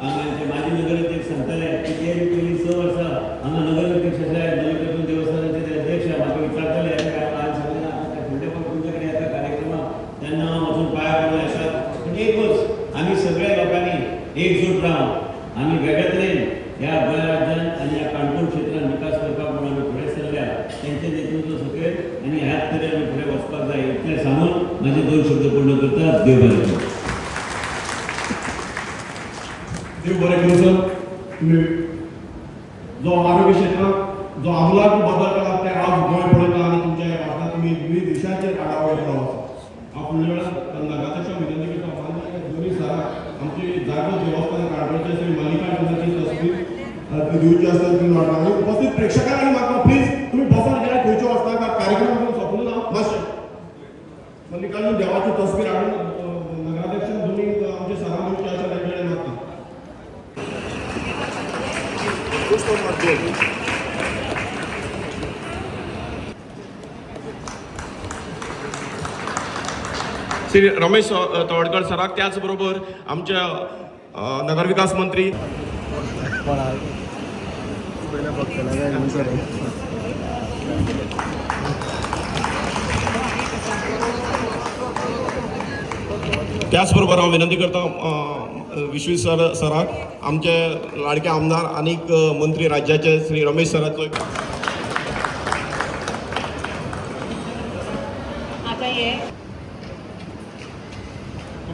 आमचे माजी नगराध्यक्ष सांगताले की ते बी पयलीं 6 वर्सां हांगा नगराध्यक्ष आसले मल्लिकार्जून देवस्थानाचे ते अध्यक्ष म्हाका विचारताले हांवें सांगलें ना ते फुडले पण तुमचे कडेन येता कार्यक्रमाक तेन्ना हांव वचून पांयां पडले आसात पूण एकूच आमी सगळ्या लोकांनी एकजूट रावन आमी वेगळे तरेन ह्या गोंय राज्यांत आनी ह्या काणकोण क्षेत्रांत विकास करपाक म्हणून आमी फुडें सरल्या तेंचे नेतृत्व सकयल आनी ह्याच तरेन आमी फुडें वचपाक जाय इतलें सांगून म्हाजे 2 शब्द पूर्ण करता देव बरें करूं देव बरें करूं सर तुम्ही जो आरोग्य क्षेत्रात जो आमूलाग्र बदल केला ते आज गोंय पळयता आनी तुमच्या वाठारांत तुम्ही विविध विशयाचेर आढावा घेतलो हांव फुडल्या वेळार नगराध्यक्षा विनंती करता माननीय दोनी सरांक आमची जागृत देवस्थान काणकोणचे श्री मल्लिकार्जुनाची तस्वीर दिवची आसता तुम्ही वाटता आनी उपस्थित प्रेक्षकांनी म्हाका प्लीज तुम्ही बसात गेल्यार खंयच्यो वचता कार्यक्रम सोंपून ना मातशें मल्लिकार्जुन देवाची तस्वीर हाडून नगराध्यक्षान दोनी आमचे सरांक दिवची आसा तांचे कडेन मागता श्री रमेश तवडकर सराक त्याच बरोबर आमच्या नगरविकास मंत्री त्याचबरोबर हांव विनंती करता विश्वी सराक आमचे लाडके आमदार आनीक मंत्री राज्याचे श्री रमेश सराचो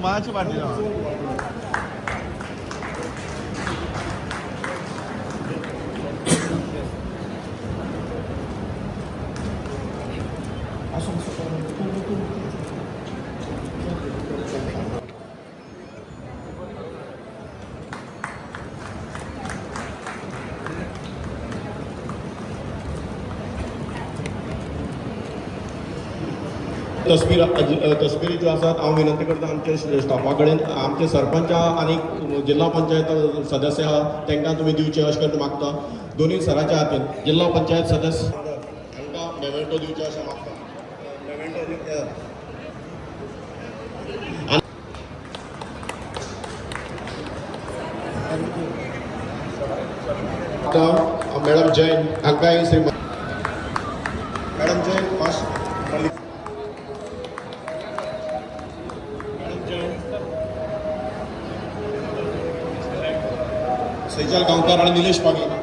मातशी फाटी तस्बिरी ज्यो आसात हांव विनंती करता आमच्या स्टाफा कडेन आमचे सरपंच आनी जिल्हा पंचायत सदस्य आहा तांकां तुमी दिवचे अशें करून मागता दोनूय सराच्या हातीन जिल्हा पंचायत सदस्य तांकां मेमेंटो दिवचे अशें मागता मॅडम जैन हांकांय श्री मॅडम जैन मॅडम जैन सैजल गांवकार आणि निलेश पागी